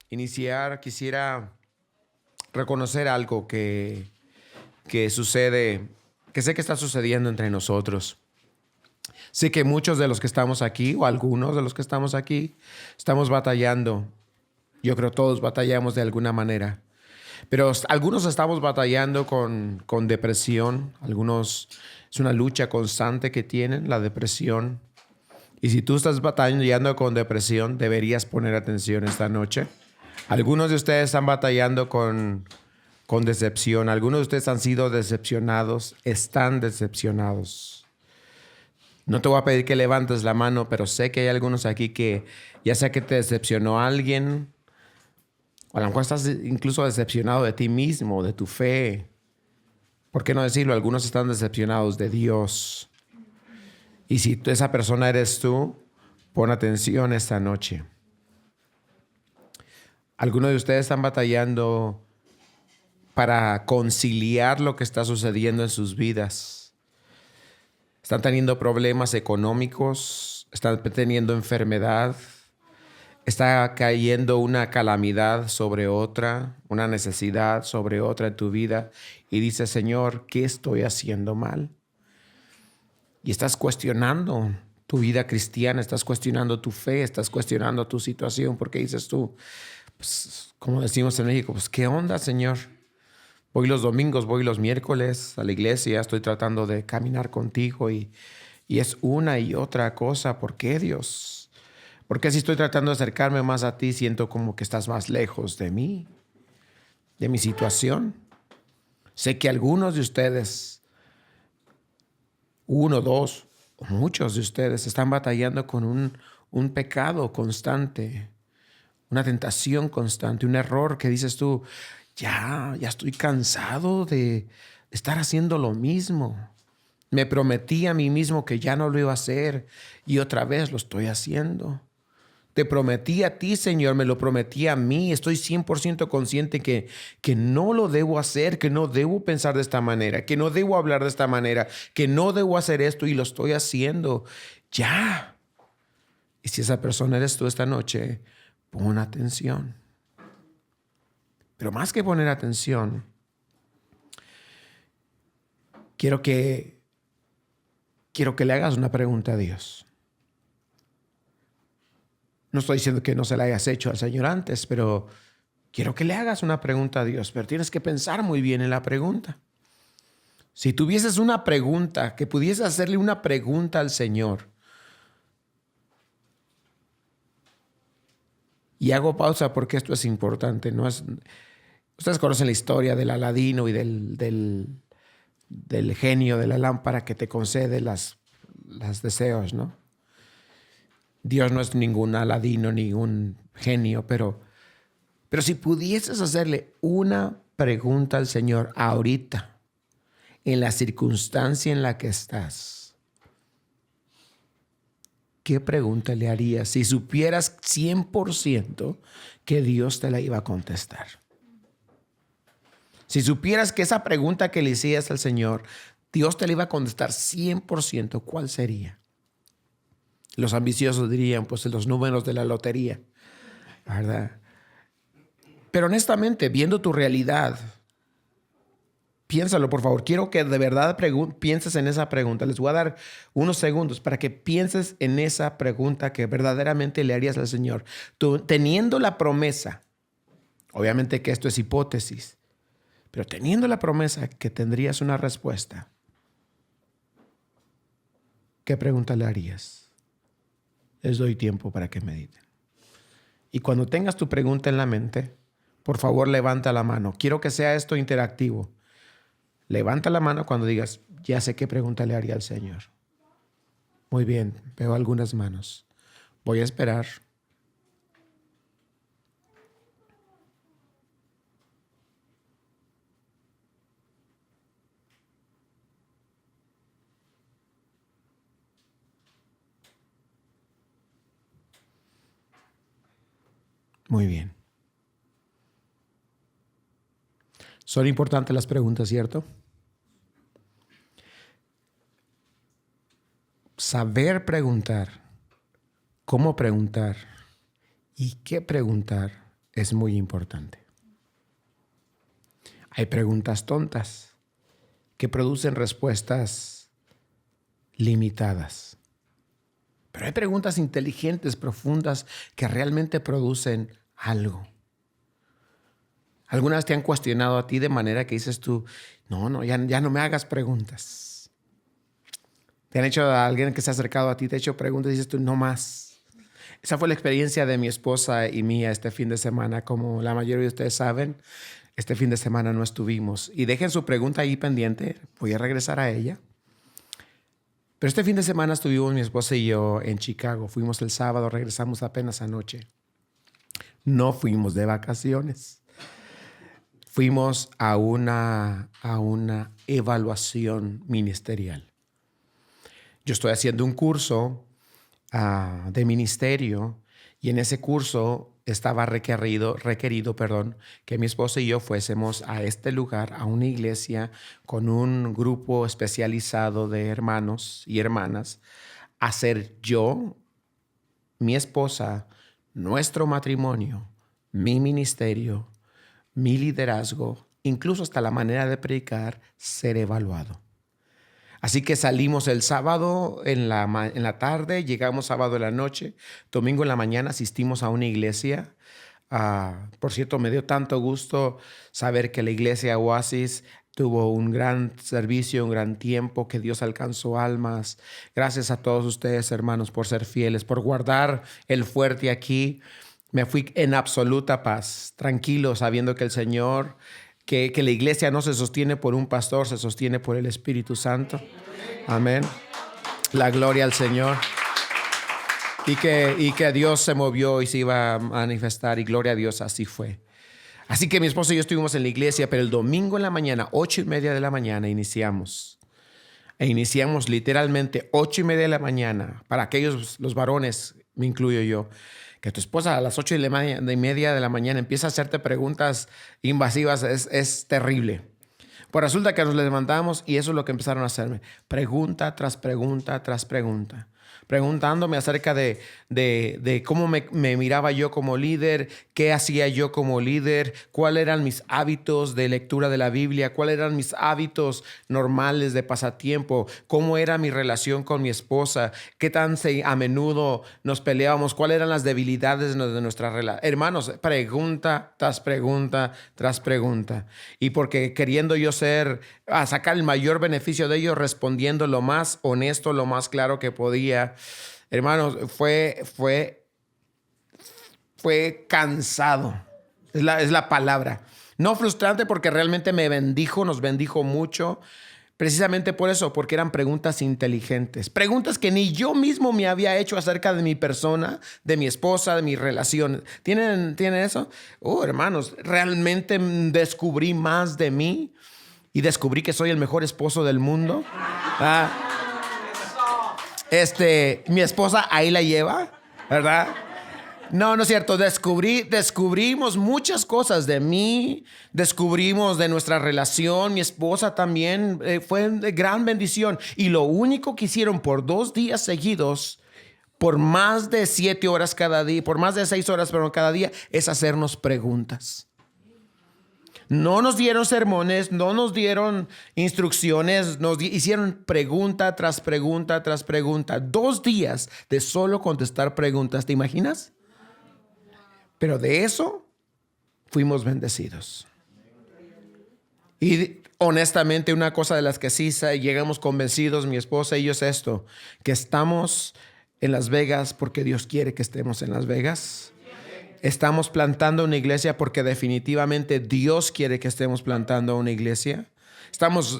iniciar, quisiera reconocer algo que sucede, que sé que está sucediendo entre nosotros. Sé que muchos de los que estamos aquí, o algunos de los que estamos aquí, estamos batallando. Yo creo todos batallamos de alguna manera. Pero algunos estamos batallando con depresión. Algunos es una lucha constante que tienen, la depresión. Y si tú estás batallando con depresión, deberías poner atención esta noche. Algunos de ustedes están batallando con decepción. Algunos de ustedes han sido decepcionados, están decepcionados. No te voy a pedir que levantes la mano, pero sé que hay algunos aquí que ya sea que te decepcionó alguien, o a lo mejor estás incluso decepcionado de ti mismo, de tu fe. ¿Por qué no decirlo? Algunos están decepcionados de Dios. Y si esa persona eres tú, pon atención esta noche. Algunos de ustedes están batallando para conciliar lo que está sucediendo en sus vidas. Están teniendo problemas económicos, están teniendo enfermedad, está cayendo una calamidad sobre otra, una necesidad sobre otra en tu vida y dices, Señor, ¿qué estoy haciendo mal? Y estás cuestionando tu vida cristiana, estás cuestionando tu fe, estás cuestionando tu situación, porque dices tú, pues, como decimos en México, pues, ¿qué onda, Señor? Voy los domingos, voy los miércoles a la iglesia, estoy tratando de caminar contigo y es una y otra cosa. ¿Por qué, Dios? ¿Por qué si estoy tratando de acercarme más a ti, siento como que estás más lejos de mí, de mi situación? Sé que algunos de ustedes, uno, dos, o muchos de ustedes están batallando con un pecado constante, una tentación constante, un error que dices tú, ya estoy cansado de estar haciendo lo mismo. Me prometí a mí mismo que ya no lo iba a hacer y otra vez lo estoy haciendo. Te prometí a ti, Señor, me lo prometí a mí. Estoy 100% consciente que no lo debo hacer, que no debo pensar de esta manera, que no debo hablar de esta manera, que no debo hacer esto y lo estoy haciendo. Ya. Y si esa persona eres tú esta noche, pon atención. Pero más que poner atención, quiero que le hagas una pregunta a Dios. No estoy diciendo que no se la hayas hecho al Señor antes, pero quiero que le hagas una pregunta a Dios. Pero tienes que pensar muy bien en la pregunta. Si tuvieses una pregunta, que pudieses hacerle una pregunta al Señor. Y hago pausa porque esto es importante. Ustedes conocen la historia del Aladino y del genio de la lámpara que te concede las deseos, ¿no? Dios no es ningún Aladino, ningún genio, pero si pudieses hacerle una pregunta al Señor ahorita, en la circunstancia en la que estás, ¿qué pregunta le harías si supieras 100% que Dios te la iba a contestar? Si supieras que esa pregunta que le hicías al Señor, Dios te la iba a contestar 100%, ¿cuál sería? Los ambiciosos dirían, pues los números de la lotería, ¿verdad? Pero honestamente, viendo tu realidad, piénsalo, por favor. Quiero que de verdad pienses en esa pregunta. Les voy a dar unos segundos para que pienses en esa pregunta que verdaderamente le harías al Señor. Tú, teniendo la promesa, obviamente que esto es hipótesis, pero teniendo la promesa que tendrías una respuesta, ¿qué pregunta le harías? Les doy tiempo para que mediten. Y cuando tengas tu pregunta en la mente, por favor levanta la mano. Quiero que sea esto interactivo. Levanta la mano cuando digas, ya sé qué pregunta le haría al Señor. Muy bien, veo algunas manos. Voy a esperar. Muy bien. Son importantes las preguntas, ¿cierto? Saber preguntar, cómo preguntar y qué preguntar es muy importante. Hay preguntas tontas que producen respuestas limitadas. Pero hay preguntas inteligentes, profundas, que realmente producen algo. Algunas te han cuestionado a ti de manera que dices tú, no, ya no me hagas preguntas. Te han hecho a alguien que se ha acercado a ti, te ha hecho preguntas y dices tú, no más. Esa fue la experiencia de mi esposa y mía este fin de semana. Como la mayoría de ustedes saben, este fin de semana no estuvimos. Y dejen su pregunta ahí pendiente, voy a regresar a ella. Pero este fin de semana estuvimos mi esposa y yo en Chicago. Fuimos el sábado, regresamos apenas anoche. No fuimos de vacaciones. Fuimos a una evaluación ministerial. Yo estoy haciendo un curso de ministerio y en ese curso estaba requerido, que mi esposa y yo fuésemos a este lugar, a una iglesia con un grupo especializado de hermanos y hermanas, a ser yo, mi esposa, nuestro matrimonio, mi ministerio, mi liderazgo, incluso hasta la manera de predicar, ser evaluado. Así que salimos el sábado en la tarde, llegamos sábado en la noche, domingo en la mañana asistimos a una iglesia. Por cierto, me dio tanto gusto saber que la iglesia Oasis tuvo un gran servicio, un gran tiempo, que Dios alcanzó almas. Gracias a todos ustedes, hermanos, por ser fieles, por guardar el fuerte aquí. Me fui en absoluta paz, tranquilo, sabiendo que el Señor... Que la iglesia no se sostiene por un pastor, se sostiene por el Espíritu Santo. Amén. La gloria al Señor. Y que Dios se movió y se iba a manifestar. Y gloria a Dios, así fue. Así que mi esposo y yo estuvimos en la iglesia, pero el domingo en la mañana, 8:30 de la mañana, iniciamos. E iniciamos literalmente 8:30 de la mañana. Para aquellos, los varones, me incluyo yo, que tu esposa a las 8:30 de la mañana empieza a hacerte preguntas invasivas, es terrible. Pues resulta que nos levantamos y eso es lo que empezaron a hacerme. Pregunta tras pregunta tras pregunta. Preguntándome acerca de cómo me miraba yo como líder, qué hacía yo como líder, cuáles eran mis hábitos de lectura de la Biblia, cuáles eran mis hábitos normales de pasatiempo, cómo era mi relación con mi esposa, qué tan a menudo nos peleábamos, cuáles eran las debilidades de nuestra relación. Hermanos, pregunta tras pregunta tras pregunta. Y porque queriendo yo sacar el mayor beneficio de ello, respondiendo lo más honesto, lo más claro que podía. Hermanos, fue cansado. Es la palabra. No frustrante porque realmente nos bendijo mucho. Precisamente por eso, porque eran preguntas inteligentes. Preguntas que ni yo mismo me había hecho acerca de mi persona, de mi esposa, de mi relación. ¿Tienen eso? Hermanos, realmente descubrí más de mí y descubrí que soy el mejor esposo del mundo. Mi esposa ahí la lleva, ¿verdad? No es cierto. Descubrimos muchas cosas de mí, descubrimos de nuestra relación. Mi esposa también fue de gran bendición. Y lo único que hicieron por 2 días seguidos, por más de 7 horas cada día, por más de 6 horas cada día, es hacernos preguntas. No nos dieron sermones, no nos dieron instrucciones, nos hicieron pregunta tras pregunta tras pregunta. 2 días de solo contestar preguntas, ¿te imaginas? Pero de eso fuimos bendecidos. Y honestamente, una cosa de las que sí llegamos convencidos, mi esposa y yo, es esto: que estamos en Las Vegas porque Dios quiere que estemos en Las Vegas. Estamos plantando una iglesia porque definitivamente Dios quiere que estemos plantando una iglesia.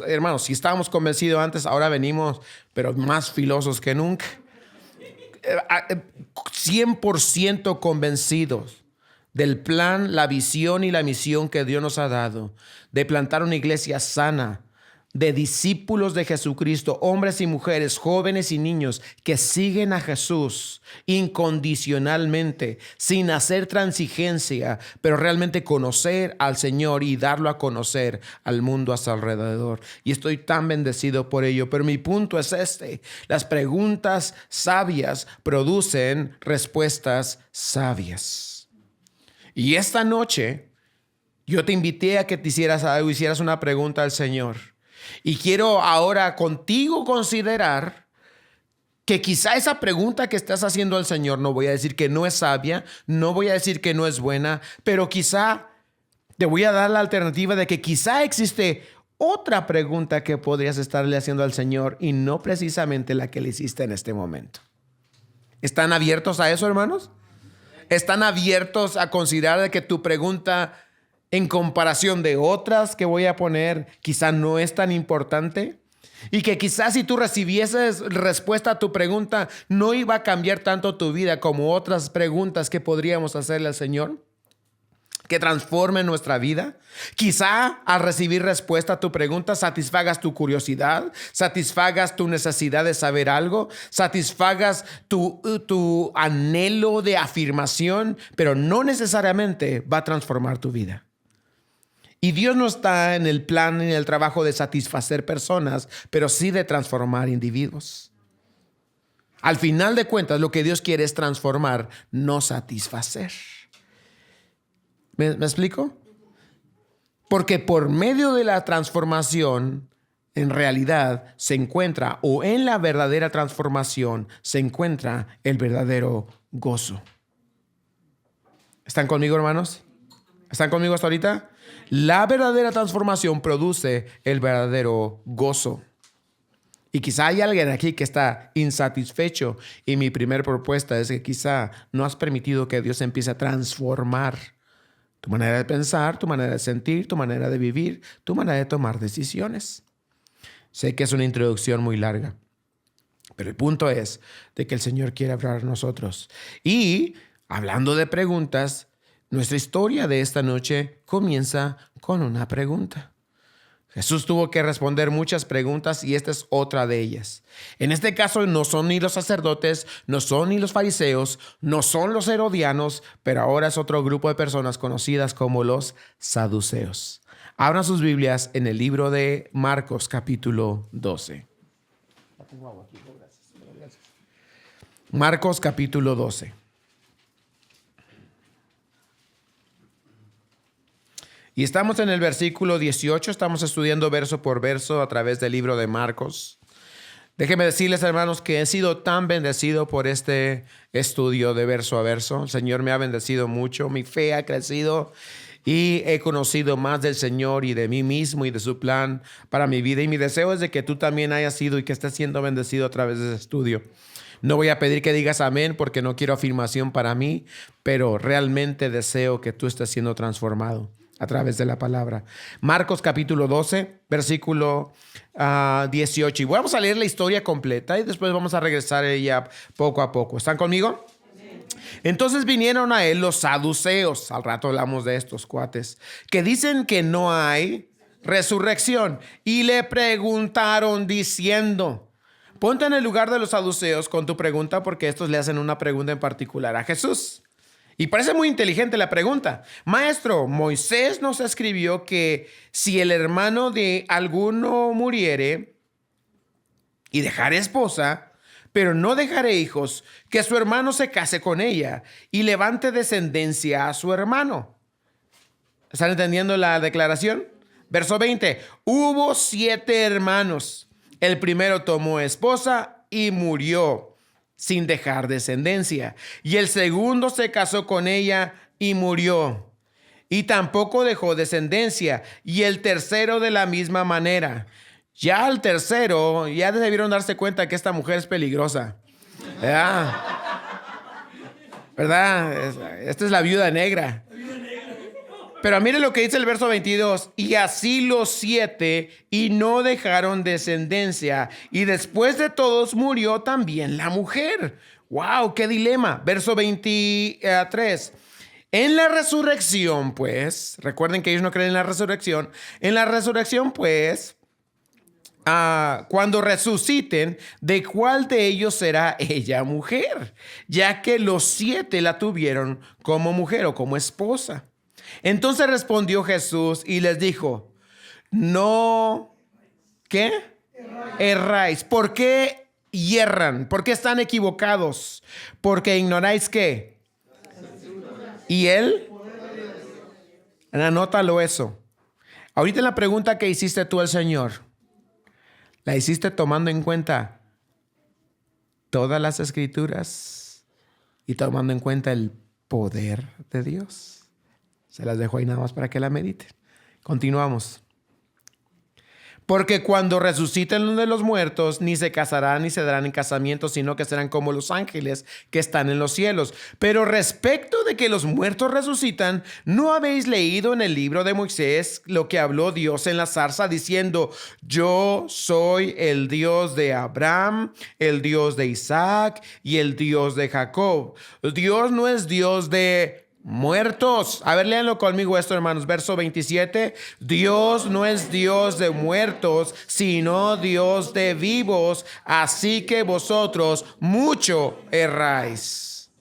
Hermanos, si estábamos convencidos antes, ahora venimos, pero más filosos que nunca. 100% convencidos del plan, la visión y la misión que Dios nos ha dado de plantar una iglesia sana, de discípulos de Jesucristo, hombres y mujeres, jóvenes y niños que siguen a Jesús incondicionalmente, sin hacer transigencia, pero realmente conocer al Señor y darlo a conocer al mundo a su alrededor. Y estoy tan bendecido por ello. Pero mi punto es las preguntas sabias producen respuestas sabias. Y esta noche yo te invité a que te hicieras algo, hicieras una pregunta al Señor. Y quiero ahora contigo considerar que quizá esa pregunta que estás haciendo al Señor, no voy a decir que no es sabia, no voy a decir que no es buena, pero quizá te voy a dar la alternativa de que quizá existe otra pregunta que podrías estarle haciendo al Señor y no precisamente la que le hiciste en este momento. ¿Están abiertos a eso, hermanos? ¿Están abiertos a considerar de que tu pregunta en comparación de otras que voy a poner quizá no es tan importante? Y que quizás si tú recibieses respuesta a tu pregunta, no iba a cambiar tanto tu vida como otras preguntas que podríamos hacerle al Señor, que transformen nuestra vida. Quizá al recibir respuesta a tu pregunta, satisfagas tu curiosidad, satisfagas tu necesidad de saber algo, satisfagas tu anhelo de afirmación, pero no necesariamente va a transformar tu vida. Y Dios no está en el plan, en el trabajo de satisfacer personas, pero sí de transformar individuos. Al final de cuentas, lo que Dios quiere es transformar, no satisfacer. ¿Me explico? Porque por medio de la transformación, en realidad se encuentra, o en la verdadera transformación, se encuentra el verdadero gozo. ¿Están conmigo, hermanos? ¿Están conmigo hasta ahorita? La verdadera transformación produce el verdadero gozo. Y quizá hay alguien aquí que está insatisfecho. Y mi primera propuesta es que quizá no has permitido que Dios empiece a transformar tu manera de pensar, tu manera de sentir, tu manera de vivir, tu manera de tomar decisiones. Sé que es una introducción muy larga, pero el punto es de que el Señor quiere hablar a nosotros. Y hablando de preguntas, nuestra historia de esta noche comienza con una pregunta. Jesús tuvo que responder muchas preguntas y esta es otra de ellas. En este caso no son ni los sacerdotes, no son ni los fariseos, no son los herodianos, pero ahora es otro grupo de personas conocidas como los saduceos. Abran sus Biblias en el libro de Marcos capítulo 12. Marcos capítulo 12. Y estamos en el versículo 18, estamos estudiando verso por verso a través del libro de Marcos. Déjenme decirles, hermanos, que he sido tan bendecido por este estudio de verso a verso. El Señor me ha bendecido mucho, mi fe ha crecido y he conocido más del Señor y de mí mismo y de su plan para mi vida. Y mi deseo es de que tú también hayas sido y que estés siendo bendecido a través de ese estudio. No voy a pedir que digas amén porque no quiero afirmación para mí, pero realmente deseo que tú estés siendo transformado a través de la palabra. Marcos capítulo 12, versículo 18. Y vamos a leer la historia completa y después vamos a regresar a ella poco a poco. ¿Están conmigo? Entonces vinieron a él los saduceos, al rato hablamos de estos cuates, que dicen que no hay resurrección, y le preguntaron diciendo: ponte en el lugar de los saduceos con tu pregunta, porque estos le hacen una pregunta en particular a Jesús. Y parece muy inteligente la pregunta. Maestro, Moisés nos escribió que si el hermano de alguno muriere y dejare esposa, pero no dejare hijos, que su hermano se case con ella y levante descendencia a su hermano. ¿Están entendiendo la declaración? Verso 20. Hubo 7 hermanos. El primero tomó esposa y murió sin dejar descendencia. Y el segundo se casó con ella y murió, y tampoco dejó descendencia. Y el tercero de la misma manera. Ya al tercero, ya debieron darse cuenta que esta mujer es peligrosa. ¿Verdad? Esta es la viuda negra. Pero mire lo que dice el verso 22. Y así los 7, y no dejaron descendencia. Y después de todos murió también la mujer. ¡Wow! ¡Qué dilema! Verso 23. En la resurrección, pues, recuerden que ellos no creen en la resurrección. En la resurrección, pues, cuando resuciten, ¿de cuál de ellos será ella mujer? Ya que los 7 la tuvieron como mujer o como esposa. Entonces respondió Jesús y les dijo: no, ¿qué? Erráis. ¿Por qué yerran? ¿Por qué están equivocados? Porque ignoráis ¿qué? Y el Anótalo eso. Ahorita la pregunta que hiciste tú al Señor, ¿la hiciste tomando en cuenta todas las escrituras y tomando en cuenta el poder de Dios? Se las dejo ahí nada más para que la mediten. Continuamos. Porque cuando resuciten de los muertos, ni se casarán ni se darán en casamiento, sino que serán como los ángeles que están en los cielos. Pero respecto de que los muertos resucitan, ¿no habéis leído en el libro de Moisés lo que habló Dios en la zarza, diciendo: yo soy el Dios de Abraham, el Dios de Isaac y el Dios de Jacob? Dios no es Dios de muertos. A ver, léanlo conmigo esto, hermanos. Verso 27. Dios no es Dios de muertos, sino Dios de vivos. Así que vosotros mucho erráis.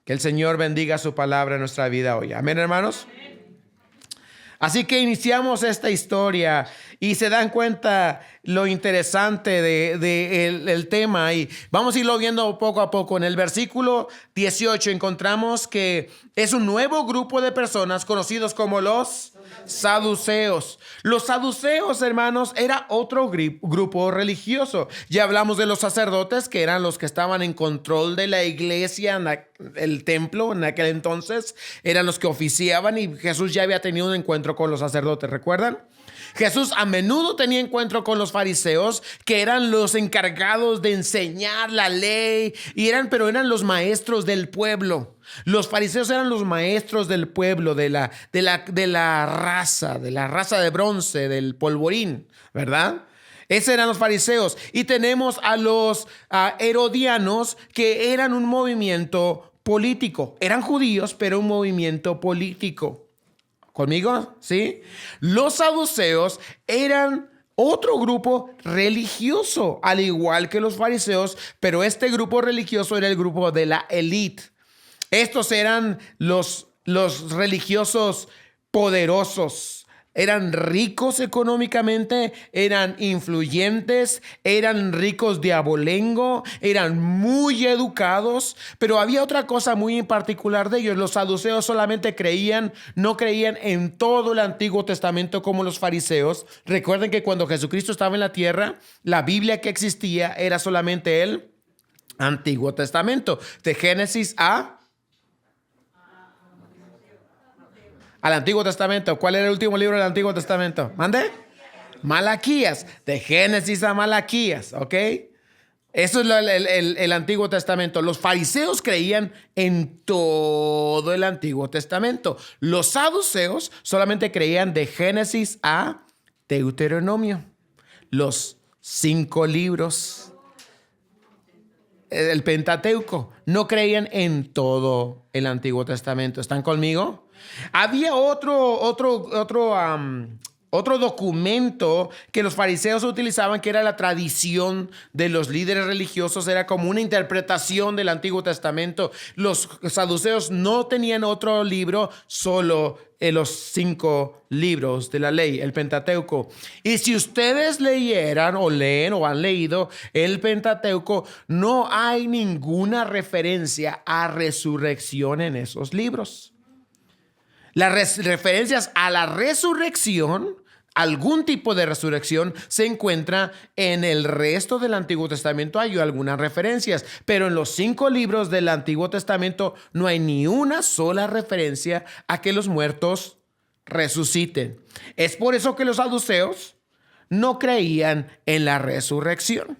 Que el Señor bendiga su palabra en nuestra vida hoy. Amén, hermanos. Así que iniciamos esta historia y se dan cuenta lo interesante el tema, y vamos a irlo viendo poco a poco. En el versículo 18 encontramos que es un nuevo grupo de personas conocidos como los saduceos. Los saduceos, hermanos, era otro grupo religioso. Ya hablamos de los sacerdotes, que eran los que estaban en control de la iglesia, el templo en aquel entonces. Eran los que oficiaban, y Jesús ya había tenido un encuentro con los sacerdotes, ¿recuerdan? Jesús a menudo tenía encuentro con los fariseos, que eran los encargados de enseñar la ley, pero eran los maestros del pueblo. Los fariseos eran los maestros del pueblo, de la raza de bronce, del polvorín, ¿verdad? Esos eran los fariseos. Y tenemos a los herodianos, que eran un movimiento político. Eran judíos, pero un movimiento político. ¿Conmigo? ¿Sí? Los saduceos eran otro grupo religioso, al igual que los fariseos, pero este grupo religioso era el grupo de la élite. Estos eran los religiosos poderosos. Eran ricos económicamente, eran influyentes, eran ricos de abolengo, eran muy educados, pero había otra cosa muy en particular de ellos. Los saduceos solamente no creían en todo el Antiguo Testamento como los fariseos. Recuerden que cuando Jesucristo estaba en la tierra, la Biblia que existía era solamente el Antiguo Testamento, de Génesis al Antiguo Testamento. ¿Cuál era el último libro del Antiguo Testamento? ¿Mande? Malaquías. De Génesis a Malaquías, ¿ok? Eso es el Antiguo Testamento. Los fariseos creían en todo el Antiguo Testamento. Los saduceos solamente creían de Génesis a Deuteronomio. Los 5 libros, el Pentateuco. No creían en todo el Antiguo Testamento. ¿Están conmigo? Había otro documento que los fariseos utilizaban, que era la tradición de los líderes religiosos. Era como una interpretación del Antiguo Testamento. Los saduceos no tenían otro libro, solo los 5 libros de la ley, el Pentateuco. Y si ustedes leyeran o leen o han leído el Pentateuco, no hay ninguna referencia a resurrección en esos libros. Las referencias a la resurrección, algún tipo de resurrección, se encuentra en el resto del Antiguo Testamento. Hay algunas referencias, pero en los 5 libros del Antiguo Testamento no hay ni una sola referencia a que los muertos resuciten. Es por eso que los saduceos no creían en la resurrección.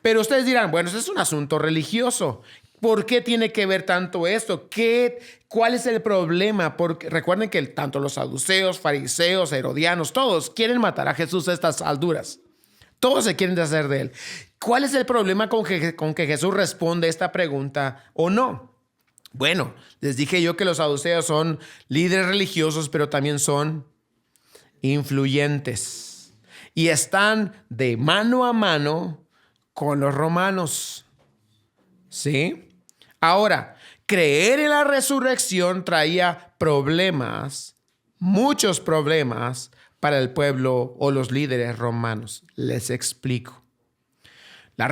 Pero ustedes dirán, bueno, ese es un asunto religioso. ¿Por qué tiene que ver tanto esto? ¿Cuál es el problema? Porque recuerden que tanto los saduceos, fariseos, herodianos, todos quieren matar a Jesús a estas alturas. Todos se quieren deshacer de él. ¿Cuál es el problema con que Jesús responde esta pregunta o no? Bueno, les dije yo que los saduceos son líderes religiosos, pero también son influyentes. Y están de mano a mano con los romanos. ¿Sí? Ahora, creer en la resurrección traía problemas, muchos problemas para el pueblo o los líderes romanos. Les explico. La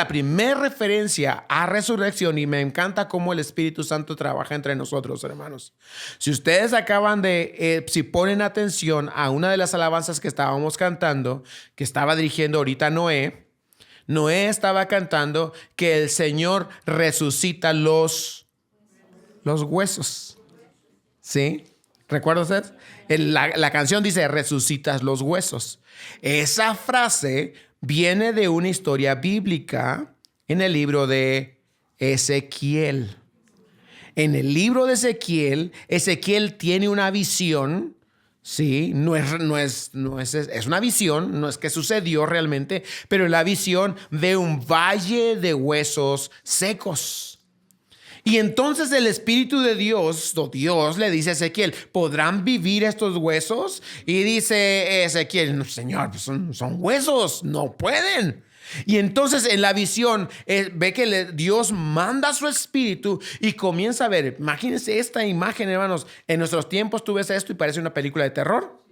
primera referencia a resurrección, y me encanta cómo el Espíritu Santo trabaja entre nosotros, hermanos. Si ustedes si ponen atención a una de las alabanzas que estábamos cantando, que estaba dirigiendo ahorita Noé estaba cantando que el Señor resucita los huesos. ¿Sí? ¿Recuerda usted? La canción dice, resucitas los huesos. Esa frase viene de una historia bíblica en el libro de Ezequiel. En el libro de Ezequiel tiene una visión, sí, es una visión, no es que sucedió realmente, pero la visión de un valle de huesos secos. Y entonces el Espíritu de Dios, o Dios, le dice a Ezequiel, ¿podrán vivir estos huesos? Y dice Ezequiel, no, Señor, pues son huesos, no pueden. Y entonces en la visión ve que Dios manda su Espíritu y comienza a ver. Imagínense esta imagen, hermanos. En nuestros tiempos tú ves esto y parece una película de terror.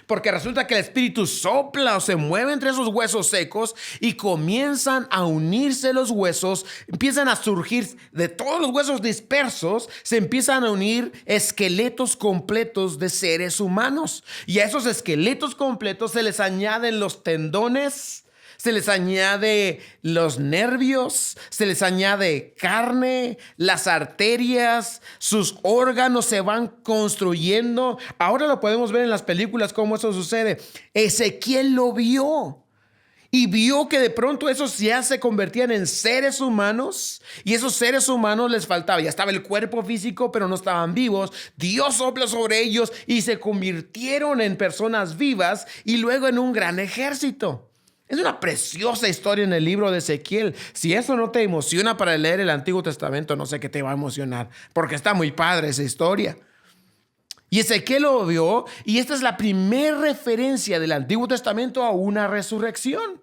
Porque resulta que el Espíritu sopla o se mueve entre esos huesos secos y comienzan a unirse los huesos, empiezan a surgir de todos los huesos dispersos, se empiezan a unir esqueletos completos de seres humanos. Y a esos esqueletos completos se les añaden los tendones, se les añade los nervios, se les añade carne, las arterias, sus órganos se van construyendo. Ahora lo podemos ver en las películas cómo eso sucede. Ezequiel lo vio y vio que de pronto esos ya se convertían en seres humanos y esos seres humanos les faltaba. Ya estaba el cuerpo físico, pero no estaban vivos. Dios sopla sobre ellos y se convirtieron en personas vivas y luego en un gran ejército. Es una preciosa historia en el libro de Ezequiel. Si eso no te emociona para leer el Antiguo Testamento, no sé qué te va a emocionar, porque está muy padre esa historia. Y Ezequiel lo vio, y esta es la primera referencia del Antiguo Testamento a una resurrección.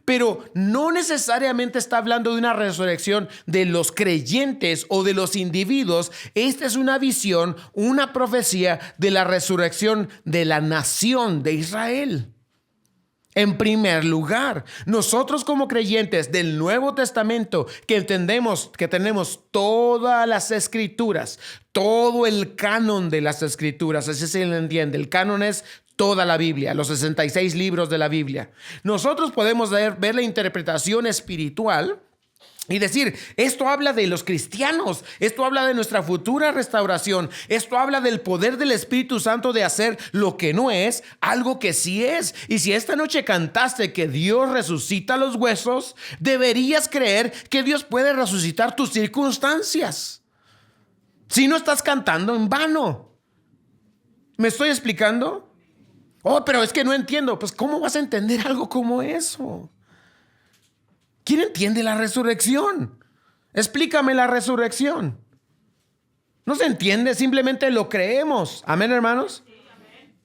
Pero no necesariamente está hablando de una resurrección de los creyentes o de los individuos. Esta es una visión, una profecía de la resurrección de la nación de Israel. En primer lugar, nosotros como creyentes del Nuevo Testamento, que entendemos que tenemos todas las escrituras, todo el canon de las escrituras, así se le entiende. El canon es toda la Biblia, los 66 libros de la Biblia. Nosotros podemos ver la interpretación espiritual y decir, esto habla de los cristianos, esto habla de nuestra futura restauración, esto habla del poder del Espíritu Santo de hacer lo que no es, algo que sí es. Y si esta noche cantaste que Dios resucita los huesos, deberías creer que Dios puede resucitar tus circunstancias. Si no estás cantando en vano. ¿Me estoy explicando? Oh, pero es que no entiendo. Pues ¿cómo vas a entender algo como eso? ¿Quién entiende la resurrección? Explícame la resurrección. No se entiende, simplemente lo creemos. ¿Amén, hermanos? Sí, amén.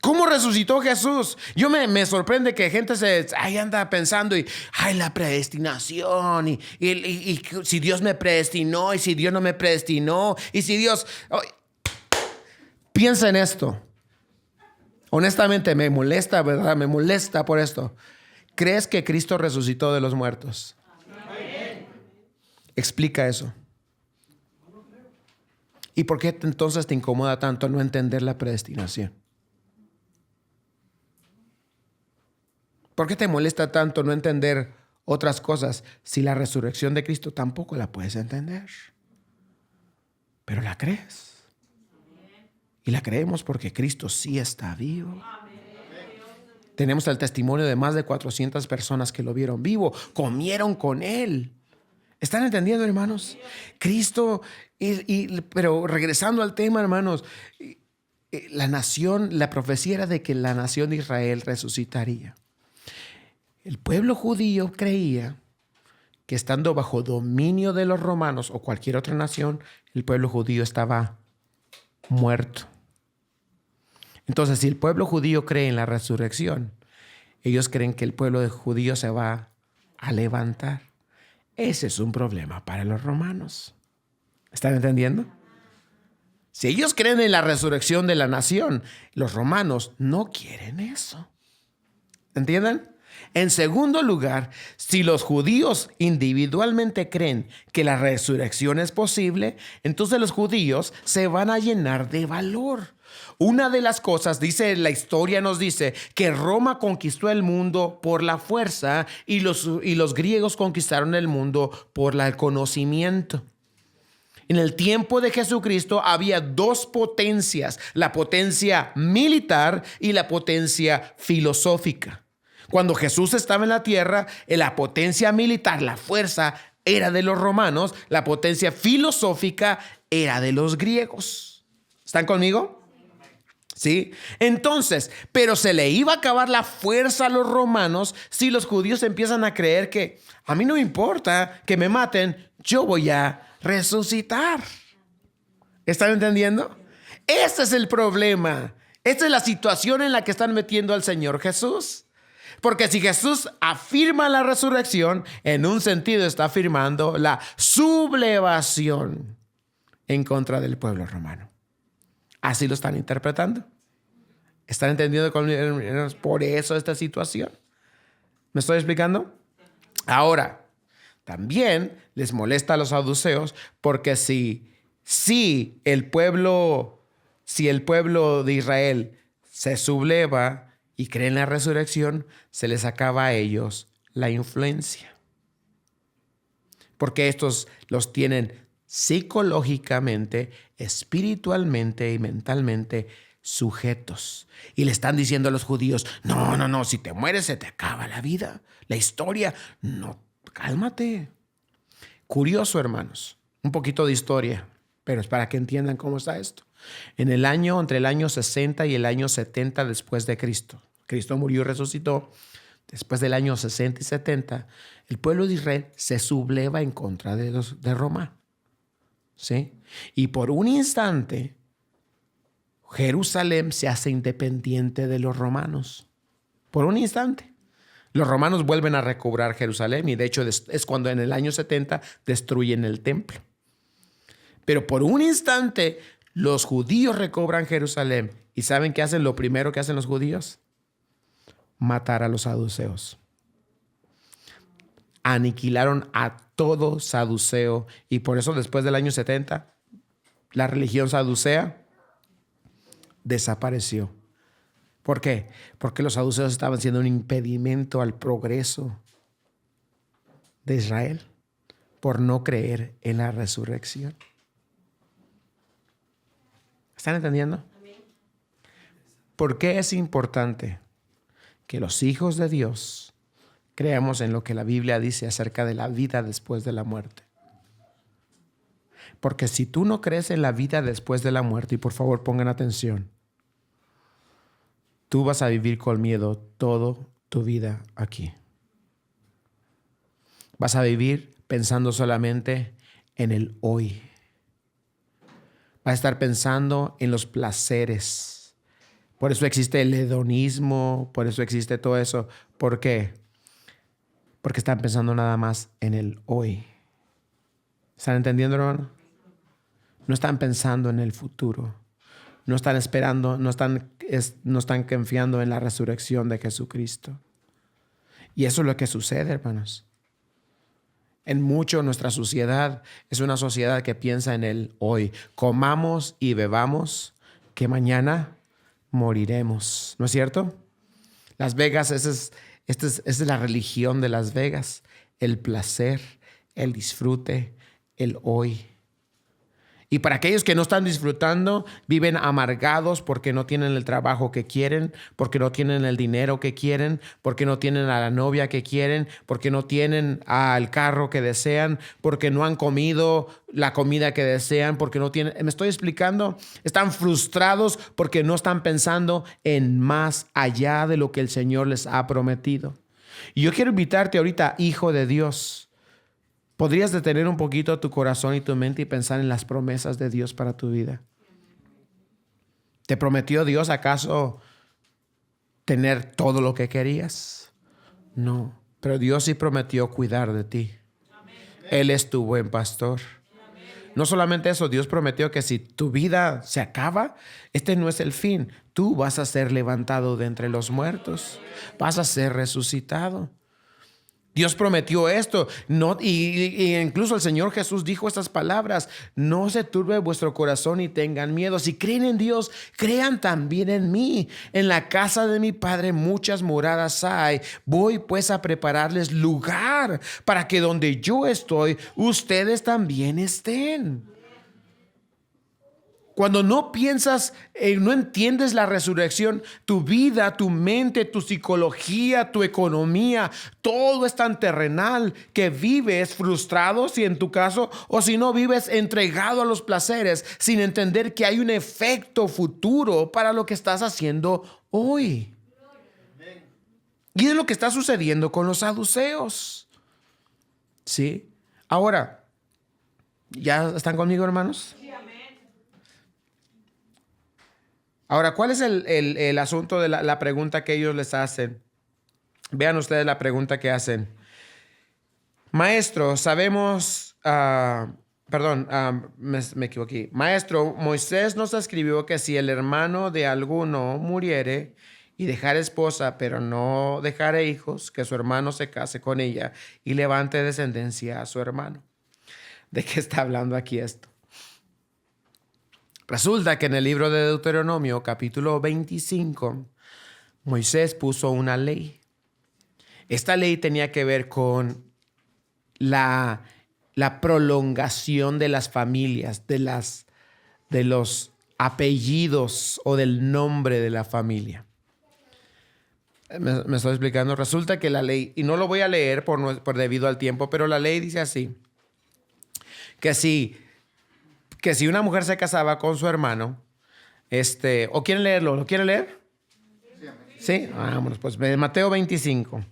¿Cómo resucitó Jesús? Yo me sorprende que gente ahí anda pensando la predestinación y si Dios me predestinó y si Dios no me predestinó y si Dios... Piensa en esto. Honestamente me molesta, ¿verdad? Me molesta por esto. ¿Crees que Cristo resucitó de los muertos? Amén. Explica eso. ¿Y por qué entonces te incomoda tanto no entender la predestinación? ¿Por qué te molesta tanto no entender otras cosas si la resurrección de Cristo tampoco la puedes entender? Pero la crees. Y la creemos porque Cristo sí está vivo. Tenemos el testimonio de más de 400 personas que lo vieron vivo, comieron con él. ¿Están entendiendo, hermanos? Cristo, pero regresando al tema, hermanos, la profecía era de que la nación de Israel resucitaría. El pueblo judío creía que estando bajo dominio de los romanos o cualquier otra nación, el pueblo judío estaba muerto. Entonces, si el pueblo judío cree en la resurrección, ellos creen que el pueblo judío se va a levantar. Ese es un problema para los romanos. ¿Están entendiendo? Si ellos creen en la resurrección de la nación, los romanos no quieren eso. ¿Entienden? En segundo lugar, si los judíos individualmente creen que la resurrección es posible, entonces los judíos se van a llenar de valor. Una de las cosas, dice la historia, nos dice que Roma conquistó el mundo por la fuerza y los griegos conquistaron el mundo por el conocimiento. En el tiempo de Jesucristo había dos potencias, la potencia militar y la potencia filosófica. Cuando Jesús estaba en la tierra, la potencia militar, la fuerza, era de los romanos, la potencia filosófica era de los griegos. ¿Están conmigo? ¿Sí? Entonces, pero se le iba a acabar la fuerza a los romanos si los judíos empiezan a creer que a mí no me importa que me maten, yo voy a resucitar. ¿Están entendiendo? Ese es el problema. Esta es la situación en la que están metiendo al Señor Jesús. Porque si Jesús afirma la resurrección, en un sentido está afirmando la sublevación en contra del pueblo romano. Así lo están interpretando. ¿Están entendiendo por eso esta situación? ¿Me estoy explicando? Ahora, también les molesta a los saduceos porque si el pueblo de Israel se subleva y cree en la resurrección, se les acaba a ellos la influencia. Porque estos los tienen psicológicamente, espiritualmente y mentalmente sujetos. Y le están diciendo a los judíos, no, si te mueres se te acaba la vida, la historia. No, cálmate. Curioso, hermanos, un poquito de historia, pero es para que entiendan cómo está esto. Entre el año 60 y el año 70 después de Cristo. Cristo murió y resucitó. Después del año 60 y 70, el pueblo de Israel se subleva en contra de Roma. ¿Sí? Y por un instante, Jerusalén se hace independiente de los romanos. Por un instante. Los romanos vuelven a recobrar Jerusalén y de hecho es cuando en el año 70 destruyen el templo. Pero por un instante, los judíos recobran Jerusalén. ¿Y saben qué hacen? Lo primero que hacen los judíos: matar a los saduceos. Aniquilaron a todo saduceo y por eso después del año 70 la religión saducea desapareció. ¿Por qué? Porque los saduceos estaban siendo un impedimento al progreso de Israel por no creer en la resurrección. ¿Están entendiendo? ¿Por qué es importante que los hijos de Dios creamos en lo que la Biblia dice acerca de la vida después de la muerte? Porque si tú no crees en la vida después de la muerte, y por favor pongan atención, tú vas a vivir con miedo toda tu vida aquí. Vas a vivir pensando solamente en el hoy. Vas a estar pensando en los placeres. Por eso existe el hedonismo, por eso existe todo eso. ¿Por qué? Porque están pensando nada más en el hoy. ¿Están entendiendo, hermano? No están pensando en el futuro. No están esperando, no están confiando en la resurrección de Jesucristo. Y eso es lo que sucede, hermanos. En mucho nuestra sociedad es una sociedad que piensa en el hoy. Comamos y bebamos, que mañana moriremos. ¿No es cierto? Las Vegas, esa es la religión de Las Vegas. El placer, el disfrute, el hoy. Y para aquellos que no están disfrutando, viven amargados porque no tienen el trabajo que quieren, porque no tienen el dinero que quieren, porque no tienen a la novia que quieren, porque no tienen al carro que desean, porque no han comido la comida que desean, porque no tienen... ¿Me estoy explicando? Están frustrados porque no están pensando en más allá de lo que el Señor les ha prometido. Y yo quiero invitarte ahorita, hijo de Dios. ¿Podrías detener un poquito tu corazón y tu mente y pensar en las promesas de Dios para tu vida? ¿Te prometió Dios acaso tener todo lo que querías? No, pero Dios sí prometió cuidar de ti. Él es tu buen pastor. No solamente eso, Dios prometió que si tu vida se acaba, este no es el fin. Tú vas a ser levantado de entre los muertos. Vas a ser resucitado. Dios prometió esto, no, y incluso el Señor Jesús dijo estas palabras: no se turbe vuestro corazón y tengan miedo. Si creen en Dios, crean también en mí. En la casa de mi Padre muchas moradas hay. Voy pues a prepararles lugar para que donde yo estoy, ustedes también estén. Cuando no piensas, no entiendes la resurrección, tu vida, tu mente, tu psicología, tu economía, todo es tan terrenal que vives frustrado, si en tu caso, o si no, vives entregado a los placeres sin entender que hay un efecto futuro para lo que estás haciendo hoy. Y es lo que está sucediendo con los saduceos. ¿Sí? Ahora, ¿ya están conmigo, hermanos? Ahora, ¿cuál es el asunto de la pregunta que ellos les hacen? Vean ustedes la pregunta que hacen. Maestro, sabemos, me equivoqué. Maestro, Moisés nos escribió que si el hermano de alguno muriere y dejare esposa, pero no dejare hijos, que su hermano se case con ella y levante descendencia a su hermano. ¿De qué está hablando aquí esto? Resulta que en el libro de Deuteronomio, capítulo 25, Moisés puso una ley. Esta ley tenía que ver con la prolongación de las familias, de los apellidos o del nombre de la familia. Me estoy explicando. Resulta que la ley, y no lo voy a leer por debido al tiempo, pero la ley dice así, que si una mujer se casaba con su hermano, ¿o quieren leerlo? ¿Lo quieren leer? Sí, vámonos, pues Mateo 25.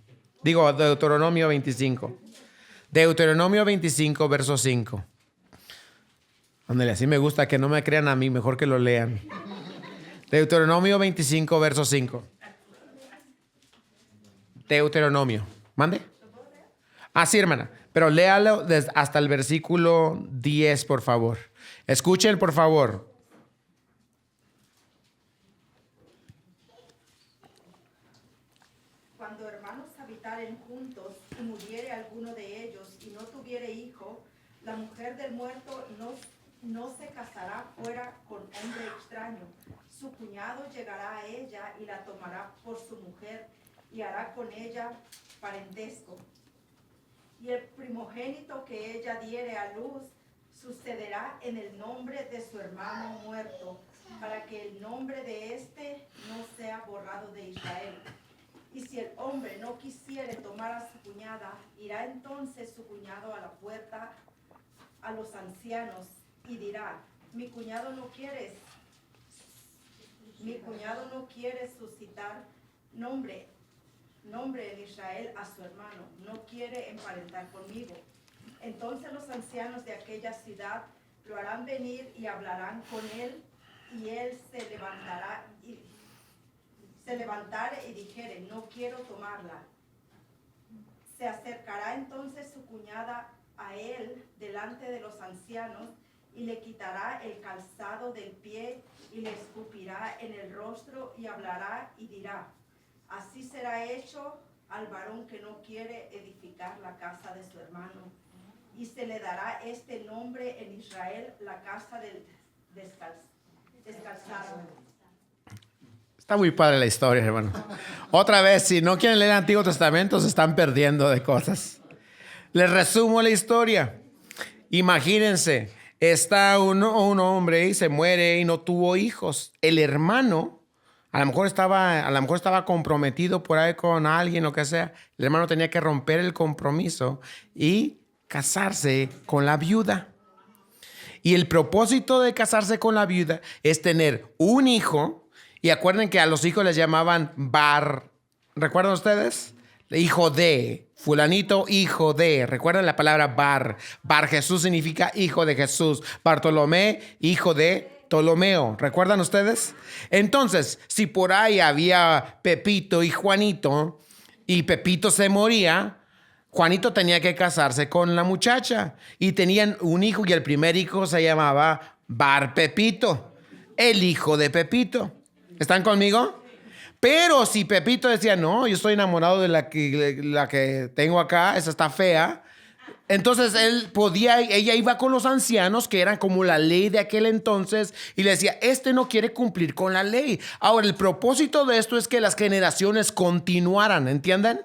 Digo, Deuteronomio 25. Deuteronomio 25, verso 5. Ándale, así me gusta que no me crean a mí, mejor que lo lean. Deuteronomio 25, verso 5. Deuteronomio. ¿Mande? Ah, sí, hermana. Pero léalo hasta el versículo 10, por favor. Escuchen, por favor. Cuando hermanos habitaren juntos y muriere alguno de ellos y no tuviere hijo, la mujer del muerto no se casará fuera con hombre extraño. Su cuñado llegará a ella y la tomará por su mujer y hará con ella parentesco. Y el primogénito que ella diere a luz sucederá en el nombre de su hermano muerto, para que el nombre de éste no sea borrado de Israel. Y si el hombre no quisiere tomar a su cuñada, irá entonces su cuñado a la puerta a los ancianos y dirá: mi cuñado no quiere suscitar nombre en Israel a su hermano, no quiere emparentar conmigo. Entonces los ancianos de aquella ciudad lo harán venir y hablarán con él, y él se levantare y dijere: no quiero tomarla. Se acercará entonces su cuñada a él delante de los ancianos y le quitará el calzado del pie y le escupirá en el rostro y hablará y dirá: así será hecho al varón que no quiere edificar la casa de su hermano. Y se le dará este nombre en Israel: la casa del descalzado. Está muy padre la historia, hermano. Otra vez, si no quieren leer el Antiguo Testamento, se están perdiendo de cosas. Les resumo la historia. Imagínense, está un hombre y se muere y no tuvo hijos. El hermano a lo mejor estaba comprometido por ahí con alguien, lo que sea. El hermano tenía que romper el compromiso y casarse con la viuda. Y el propósito de casarse con la viuda es tener un hijo. Y acuerden que a los hijos les llamaban Bar. ¿Recuerdan ustedes? Hijo de fulanito, hijo de. ¿Recuerdan la palabra Bar? Bar Jesús significa hijo de Jesús. Bartolomé, hijo de Ptolomeo. ¿Recuerdan ustedes? Entonces, si por ahí había Pepito y Juanito y Pepito se moría, Juanito tenía que casarse con la muchacha y tenían un hijo y el primer hijo se llamaba Bar Pepito, el hijo de Pepito. ¿Están conmigo? Pero si Pepito decía, no, yo estoy enamorado de la que tengo acá, esa está fea. Entonces ella iba con los ancianos, que eran como la ley de aquel entonces, y le decía, este no quiere cumplir con la ley. Ahora, el propósito de esto es que las generaciones continuaran, ¿entienden?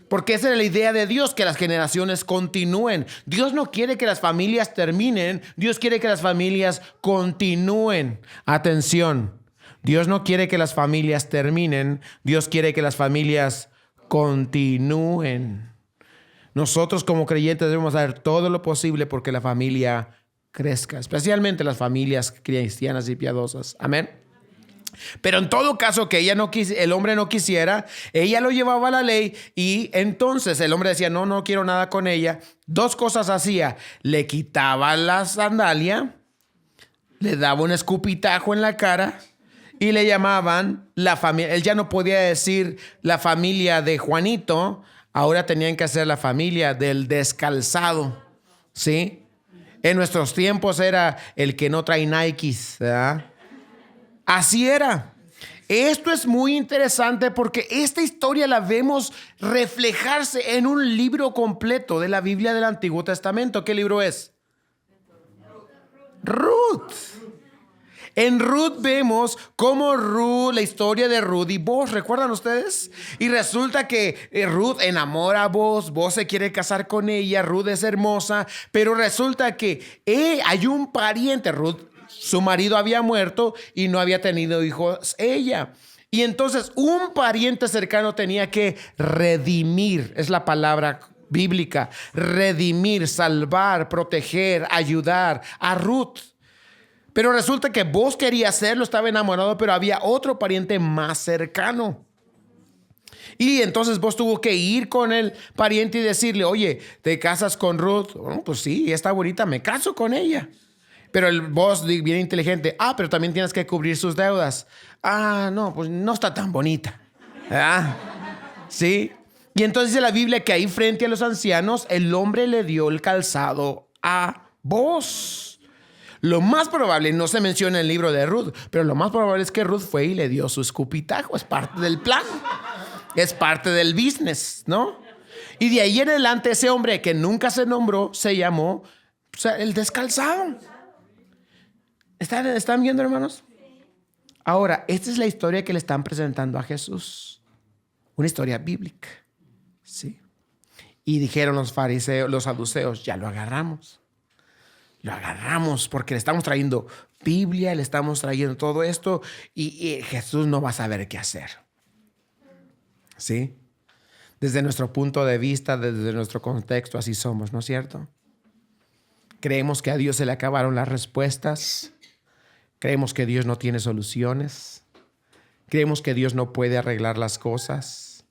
Porque esa es la idea de Dios, que las generaciones continúen. Dios no quiere que las familias terminen, Dios quiere que las familias continúen. Atención, Dios no quiere que las familias terminen, Dios quiere que las familias continúen. Nosotros como creyentes debemos hacer todo lo posible porque la familia crezca, especialmente las familias cristianas y piadosas. Amén. Pero en todo caso que el hombre no quisiera, ella lo llevaba a la ley y entonces el hombre decía, no quiero nada con ella. Dos cosas hacía: le quitaba la sandalia, le daba un escupitajo en la cara y le llamaban la familia. Él ya no podía decir la familia de Juanito, ahora tenían que hacer la familia del descalzado, ¿sí? En nuestros tiempos era el que no trae Nikes, ¿verdad? Así era. Esto es muy interesante porque esta historia la vemos reflejarse en un libro completo de la Biblia del Antiguo Testamento. ¿Qué libro es? Ruth. En Ruth vemos cómo la historia de Ruth y Boaz, ¿recuerdan ustedes? Y resulta que Ruth enamora a Boaz se quiere casar con ella, Ruth es hermosa, pero resulta que hay un pariente, Ruth, su marido había muerto y no había tenido hijos ella. Y entonces un pariente cercano tenía que redimir, es la palabra bíblica, redimir, salvar, proteger, ayudar a Ruth. Pero resulta que Boaz quería hacerlo, estaba enamorado, pero había otro pariente más cercano. Y entonces Boaz tuvo que ir con el pariente y decirle, oye, ¿te casas con Ruth? Oh, pues sí, está bonita, me caso con ella. Pero el Boaz, bien inteligente, pero también tienes que cubrir sus deudas. No, pues no está tan bonita. ¿Sí? Y entonces dice la Biblia que ahí frente a los ancianos, el hombre le dio el calzado a Boaz. Lo más probable, no se menciona en el libro de Ruth, pero lo más probable es que Ruth fue y le dio su escupitajo. Es parte del plan. Es parte del business, ¿no? Y de ahí en adelante ese hombre que nunca se nombró se llamó el descalzado. ¿Están viendo, hermanos? Ahora, esta es la historia que le están presentando a Jesús. Una historia bíblica. ¿Sí? Y dijeron los fariseos, los saduceos, ya lo agarramos. Lo agarramos porque le estamos trayendo Biblia, le estamos trayendo todo esto y Jesús no va a saber qué hacer. ¿Sí? Desde nuestro punto de vista, desde nuestro contexto, así somos, ¿no es cierto? Creemos que a Dios se le acabaron las respuestas. Creemos que Dios no tiene soluciones. Creemos que Dios no puede arreglar las cosas.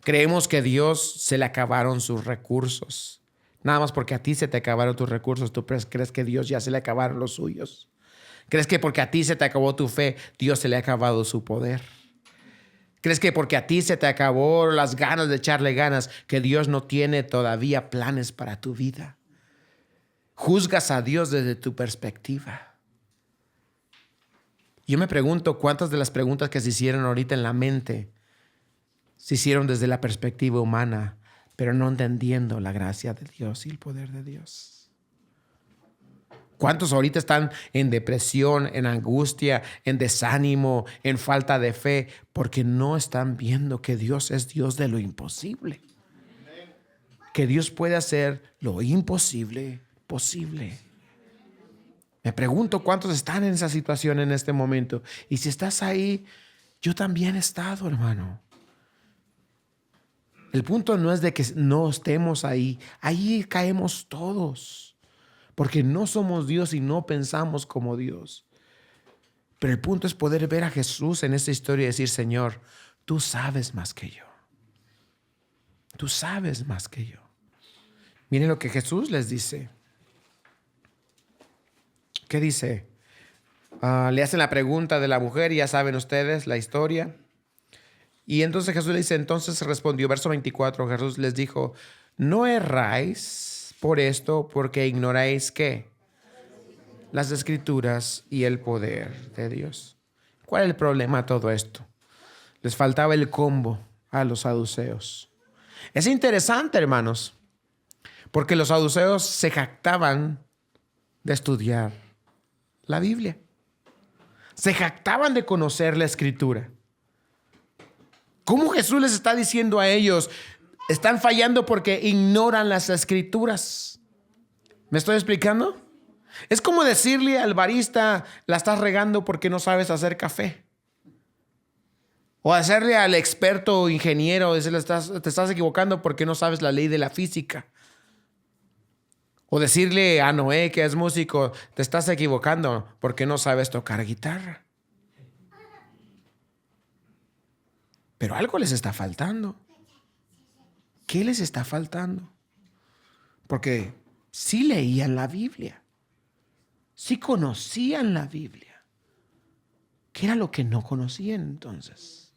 Creemos que a Dios se le acabaron sus recursos. Nada más porque a ti se te acabaron tus recursos, tú crees que Dios ya se le acabaron los suyos. ¿Crees que porque a ti se te acabó tu fe, Dios se le ha acabado su poder? ¿Crees que porque a ti se te acabó las ganas de echarle ganas, que Dios no tiene todavía planes para tu vida? Juzgas a Dios desde tu perspectiva. Yo me pregunto cuántas de las preguntas que se hicieron ahorita en la mente se hicieron desde la perspectiva humana, pero no entendiendo la gracia de Dios y el poder de Dios. ¿Cuántos ahorita están en depresión, en angustia, en desánimo, en falta de fe? Porque no están viendo que Dios es Dios de lo imposible. Que Dios puede hacer lo imposible posible. Me pregunto cuántos están en esa situación en este momento. Y si estás ahí, yo también he estado, hermano. El punto no es de que no estemos ahí. Ahí caemos todos. Porque no somos Dios y no pensamos como Dios. Pero el punto es poder ver a Jesús en esta historia y decir, Señor, tú sabes más que yo. Tú sabes más que yo. Miren lo que Jesús les dice. ¿Qué dice? Le hacen la pregunta de la mujer y ya saben ustedes la historia. Y entonces Jesús le dice, entonces respondió, verso 24, Jesús les dijo, no erráis por esto, porque ignoráis ¿qué? Las escrituras y el poder de Dios. ¿Cuál es el problema de todo esto? Les faltaba el combo a los saduceos. Es interesante, hermanos, porque los saduceos se jactaban de estudiar la Biblia. Se jactaban de conocer la escritura. ¿Cómo Jesús les está diciendo a ellos? Están fallando porque ignoran las escrituras. ¿Me estoy explicando? Es como decirle al barista, la estás regando porque no sabes hacer café. O hacerle al experto ingeniero, decirle, te estás equivocando porque no sabes la ley de la física. O decirle a Noé, que es músico, te estás equivocando porque no sabes tocar guitarra. Pero algo les está faltando. ¿Qué les está faltando? Porque sí leían la Biblia. Sí conocían la Biblia. ¿Qué era lo que no conocían entonces?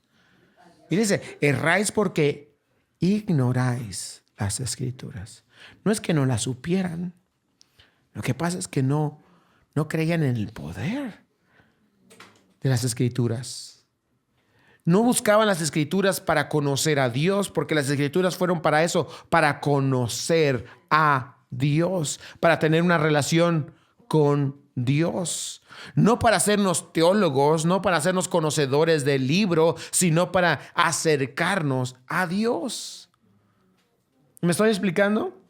Y dice, erráis porque ignoráis las escrituras. No es que no las supieran. Lo que pasa es que no creían en el poder de las escrituras. No buscaban las escrituras para conocer a Dios, porque las escrituras fueron para eso, para conocer a Dios, para tener una relación con Dios. No para hacernos teólogos, no para hacernos conocedores del libro, sino para acercarnos a Dios. ¿Me estoy explicando?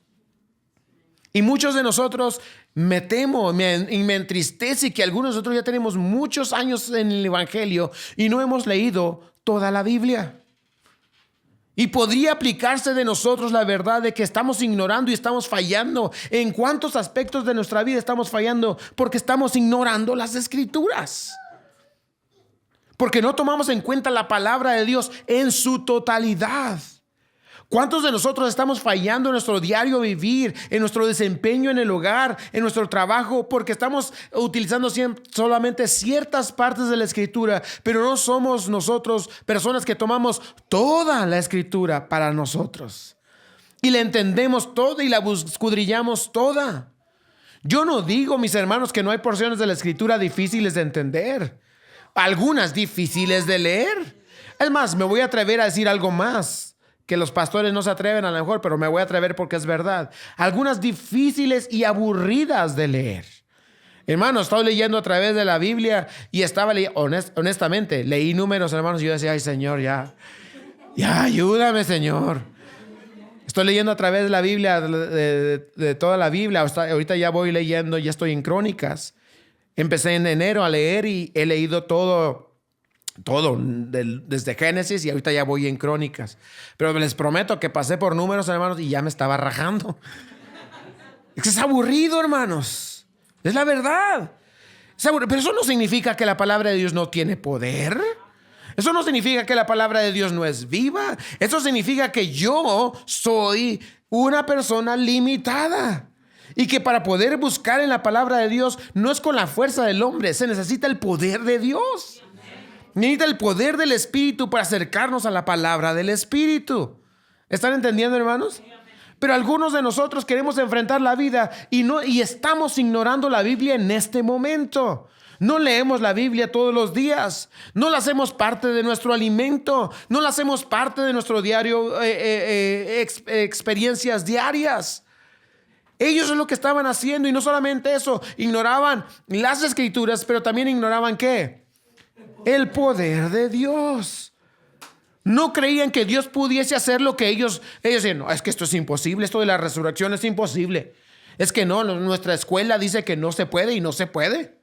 Y muchos de nosotros me temo y me entristece que algunos de nosotros ya tenemos muchos años en el Evangelio y no hemos leído toda la Biblia. Y podría aplicarse de nosotros la verdad de que estamos ignorando y estamos fallando. ¿En cuántos aspectos de nuestra vida estamos fallando? Porque estamos ignorando las escrituras. Porque no tomamos en cuenta la palabra de Dios en su totalidad. ¿Cuántos de nosotros estamos fallando en nuestro diario vivir, en nuestro desempeño en el hogar, en nuestro trabajo? Porque estamos utilizando solamente ciertas partes de la escritura, pero no somos nosotros personas que tomamos toda la escritura para nosotros. Y la entendemos toda y la escudriñamos toda. Yo no digo, mis hermanos, que no hay porciones de la escritura difíciles de entender. Algunas difíciles de leer. Es más, me voy a atrever a decir algo más. Que los pastores no se atreven a lo mejor, pero me voy a atrever porque es verdad. Algunas difíciles y aburridas de leer. Hermano, estoy leyendo a través de la Biblia y estaba leyendo, honestamente, leí números, hermanos, y yo decía, ay, Señor, ya ayúdame, Señor. Estoy leyendo a través de la Biblia, de toda la Biblia. Ahorita ya voy leyendo, ya estoy en Crónicas. Empecé en enero a leer y he leído todo desde Génesis y ahorita ya voy en Crónicas. Pero les prometo que pasé por números, hermanos, y ya me estaba rajando. Es aburrido, hermanos. Es la verdad. Pero eso no significa que la palabra de Dios no tiene poder. Eso no significa que la palabra de Dios no es viva. Eso significa que yo soy una persona limitada. Y que para poder buscar en la palabra de Dios no es con la fuerza del hombre, se necesita el poder de Dios. Necesita el poder del Espíritu para acercarnos a la palabra del Espíritu. ¿Están entendiendo, hermanos? Pero algunos de nosotros queremos enfrentar la vida y estamos ignorando la Biblia en este momento. No leemos la Biblia todos los días. No la hacemos parte de nuestro alimento. No la hacemos parte de nuestro diario, experiencias diarias. Ellos es lo que estaban haciendo y no solamente eso. Ignoraban las Escrituras, pero también ignoraban ¿qué? El poder de Dios. No creían que Dios pudiese hacer lo que ellos decían, no, es que esto es imposible, esto de la resurrección es imposible. Es que no, nuestra escuela dice que no se puede y no se puede.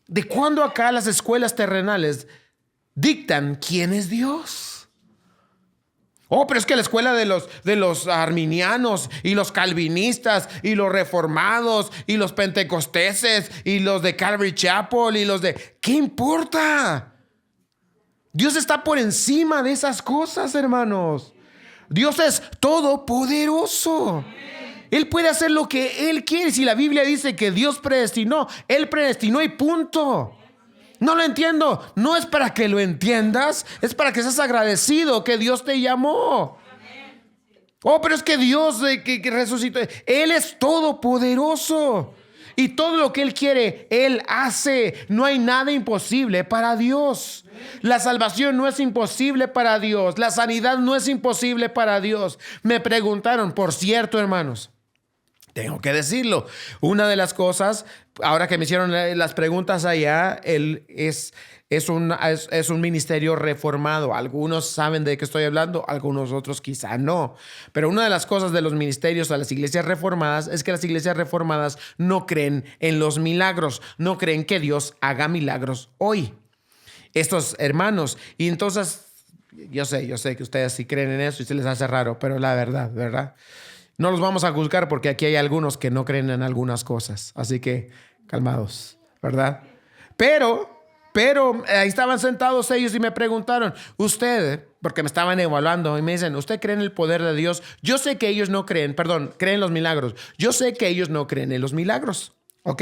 ¿De cuándo acá las escuelas terrenales dictan quién es Dios? Oh, pero es que la escuela de los arminianos y los calvinistas y los reformados y los pentecosteses y los de Calvary Chapel y los de... ¿Qué importa? Dios está por encima de esas cosas, hermanos. Dios es todopoderoso. Él puede hacer lo que Él quiere. Si la Biblia dice que Dios predestinó, Él predestinó y punto. No lo entiendo. No es para que lo entiendas, es para que seas agradecido que Dios te llamó. Oh, pero es que Dios que resucitó, Él es todopoderoso. Y todo lo que Él quiere, Él hace. No hay nada imposible para Dios. La salvación no es imposible para Dios. La sanidad no es imposible para Dios. Me preguntaron, por cierto, hermanos, tengo que decirlo. Una de las cosas, ahora que me hicieron las preguntas allá, es un ministerio reformado. Algunos saben de qué estoy hablando, algunos otros quizá no. Pero una de las cosas de los ministerios a las iglesias reformadas es que las iglesias reformadas no creen en los milagros, no creen que Dios haga milagros hoy. Estos hermanos, y entonces, yo sé que ustedes sí creen en eso y se les hace raro, pero la verdad, ¿verdad? No los vamos a juzgar porque aquí hay algunos que no creen en algunas cosas. Así que calmados, ¿verdad? Pero ahí estaban sentados ellos y me preguntaron, usted, porque me estaban evaluando y me dicen, ¿usted cree en el poder de Dios? Yo sé que ellos no creen, creen en los milagros. Yo sé que ellos no creen en los milagros, ¿ok?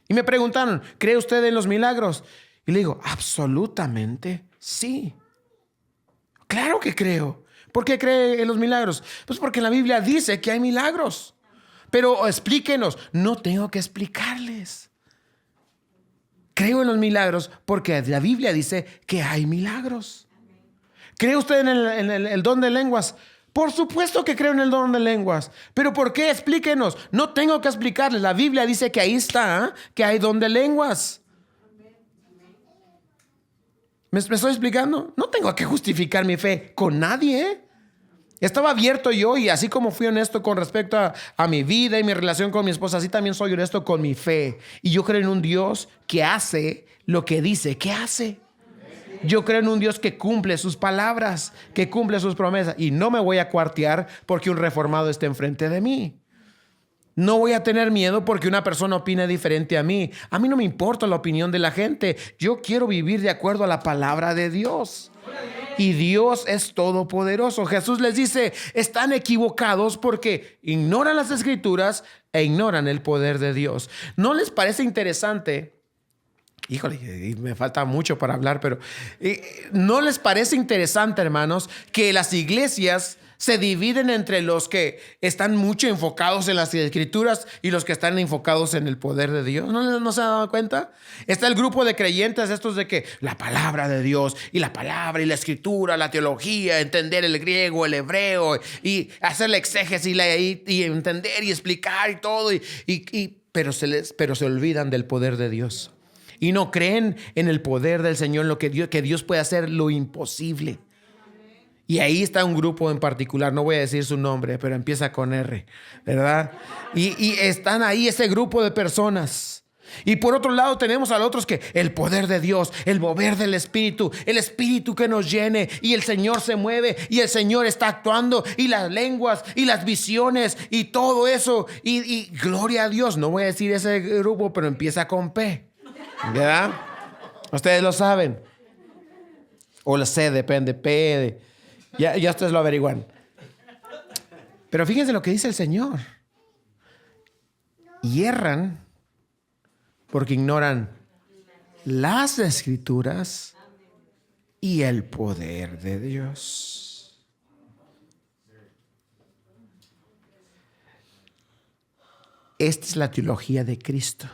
Y me preguntaron, ¿cree usted en los milagros? Y le digo, absolutamente sí. Claro que creo. ¿Por qué cree en los milagros? Pues porque la Biblia dice que hay milagros. Pero explíquenos. No tengo que explicarles. Creo en los milagros porque la Biblia dice que hay milagros. ¿Cree usted en el don de lenguas? Por supuesto que creo en el don de lenguas. ¿Pero por qué? Explíquenos. No tengo que explicarles. La Biblia dice que ahí está, que hay don de lenguas. ¿Me estoy explicando? No tengo que justificar mi fe con nadie. Estaba abierto yo y así como fui honesto con respecto a mi vida y mi relación con mi esposa, así también soy honesto con mi fe. Y yo creo en un Dios que hace lo que dice que hace. Yo creo en un Dios que cumple sus palabras, que cumple sus promesas. Y no me voy a cuartear porque un reformado esté enfrente de mí. No voy a tener miedo porque una persona opine diferente a mí. A mí no me importa la opinión de la gente. Yo quiero vivir de acuerdo a la palabra de Dios. Y Dios es todopoderoso. Jesús les dice, están equivocados porque ignoran las escrituras e ignoran el poder de Dios. ¿No les parece interesante? Híjole, me falta mucho para hablar, pero ¿no les parece interesante, hermanos, que las iglesias se dividen entre los que están mucho enfocados en las escrituras y los que están enfocados en el poder de Dios? ¿No se han dado cuenta? Está el grupo de creyentes estos de que la palabra de Dios y la palabra y la escritura, la teología, entender el griego, el hebreo y hacer la exégesis y entender y explicar y todo, pero se olvidan del poder de Dios. Y no creen en el poder del Señor, que Dios puede hacer lo imposible. Y ahí está un grupo en particular, no voy a decir su nombre, pero empieza con R, ¿verdad? Y están ahí ese grupo de personas. Y por otro lado tenemos a los otros que el poder de Dios, el mover del Espíritu, el Espíritu que nos llene y el Señor se mueve y el Señor está actuando y las lenguas y las visiones y todo eso. Y gloria a Dios, no voy a decir ese grupo, pero empieza con P, ¿verdad? Ustedes lo saben. O la C, depende, P. Ya ustedes lo averiguan. Pero fíjense lo que dice el Señor. Y erran porque ignoran las escrituras y el poder de Dios. Esta es la teología de Cristo.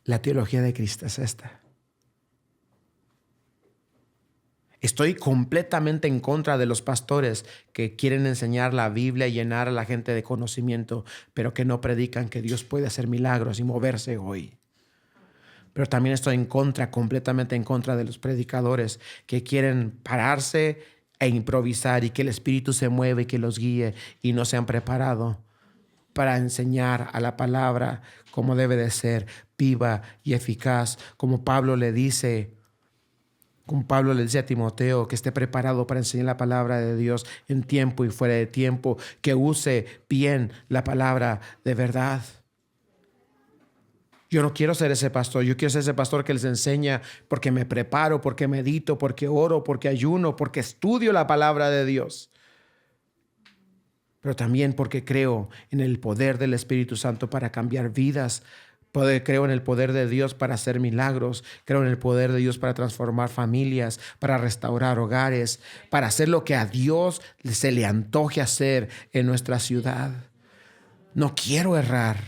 La teología de Cristo es esta. Estoy completamente en contra de los pastores que quieren enseñar la Biblia y llenar a la gente de conocimiento, pero que no predican que Dios puede hacer milagros y moverse hoy. Pero también estoy completamente en contra de los predicadores que quieren pararse e improvisar y que el Espíritu se mueve y que los guíe y no se han preparado para enseñar a la palabra como debe de ser, viva y eficaz, como Pablo le dice a Timoteo, que esté preparado para enseñar la palabra de Dios en tiempo y fuera de tiempo, que use bien la palabra de verdad. Yo no quiero ser ese pastor, yo quiero ser ese pastor que les enseña porque me preparo, porque medito, porque oro, porque ayuno, porque estudio la palabra de Dios. Pero también porque creo en el poder del Espíritu Santo para cambiar vidas, Creo en el poder de Dios para hacer milagros. Creo en el poder de Dios para transformar familias, para restaurar hogares, para hacer lo que a Dios se le antoje hacer en nuestra ciudad. No quiero errar.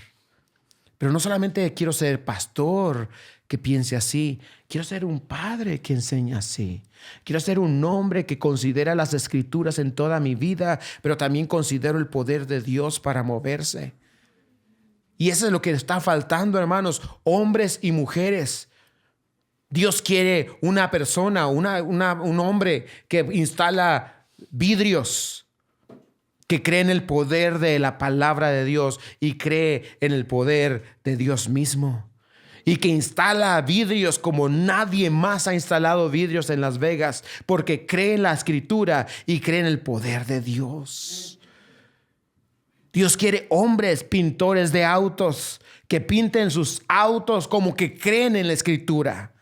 Pero no solamente quiero ser pastor que piense así. Quiero ser un padre que enseña así. Quiero ser un hombre que considera las escrituras en toda mi vida, pero también considero el poder de Dios para moverse. Y eso es lo que está faltando, hermanos, hombres y mujeres. Dios quiere una persona, un hombre que instala vidrios, que cree en el poder de la palabra de Dios y cree en el poder de Dios mismo. Y que instala vidrios como nadie más ha instalado vidrios en Las Vegas, porque cree en la escritura y cree en el poder de Dios. Dios quiere hombres pintores de autos que pinten sus autos como que creen en la escritura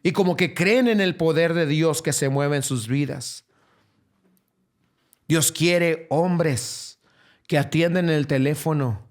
y como que creen en el poder de Dios que se mueve en sus vidas. Dios quiere hombres que atienden el teléfono,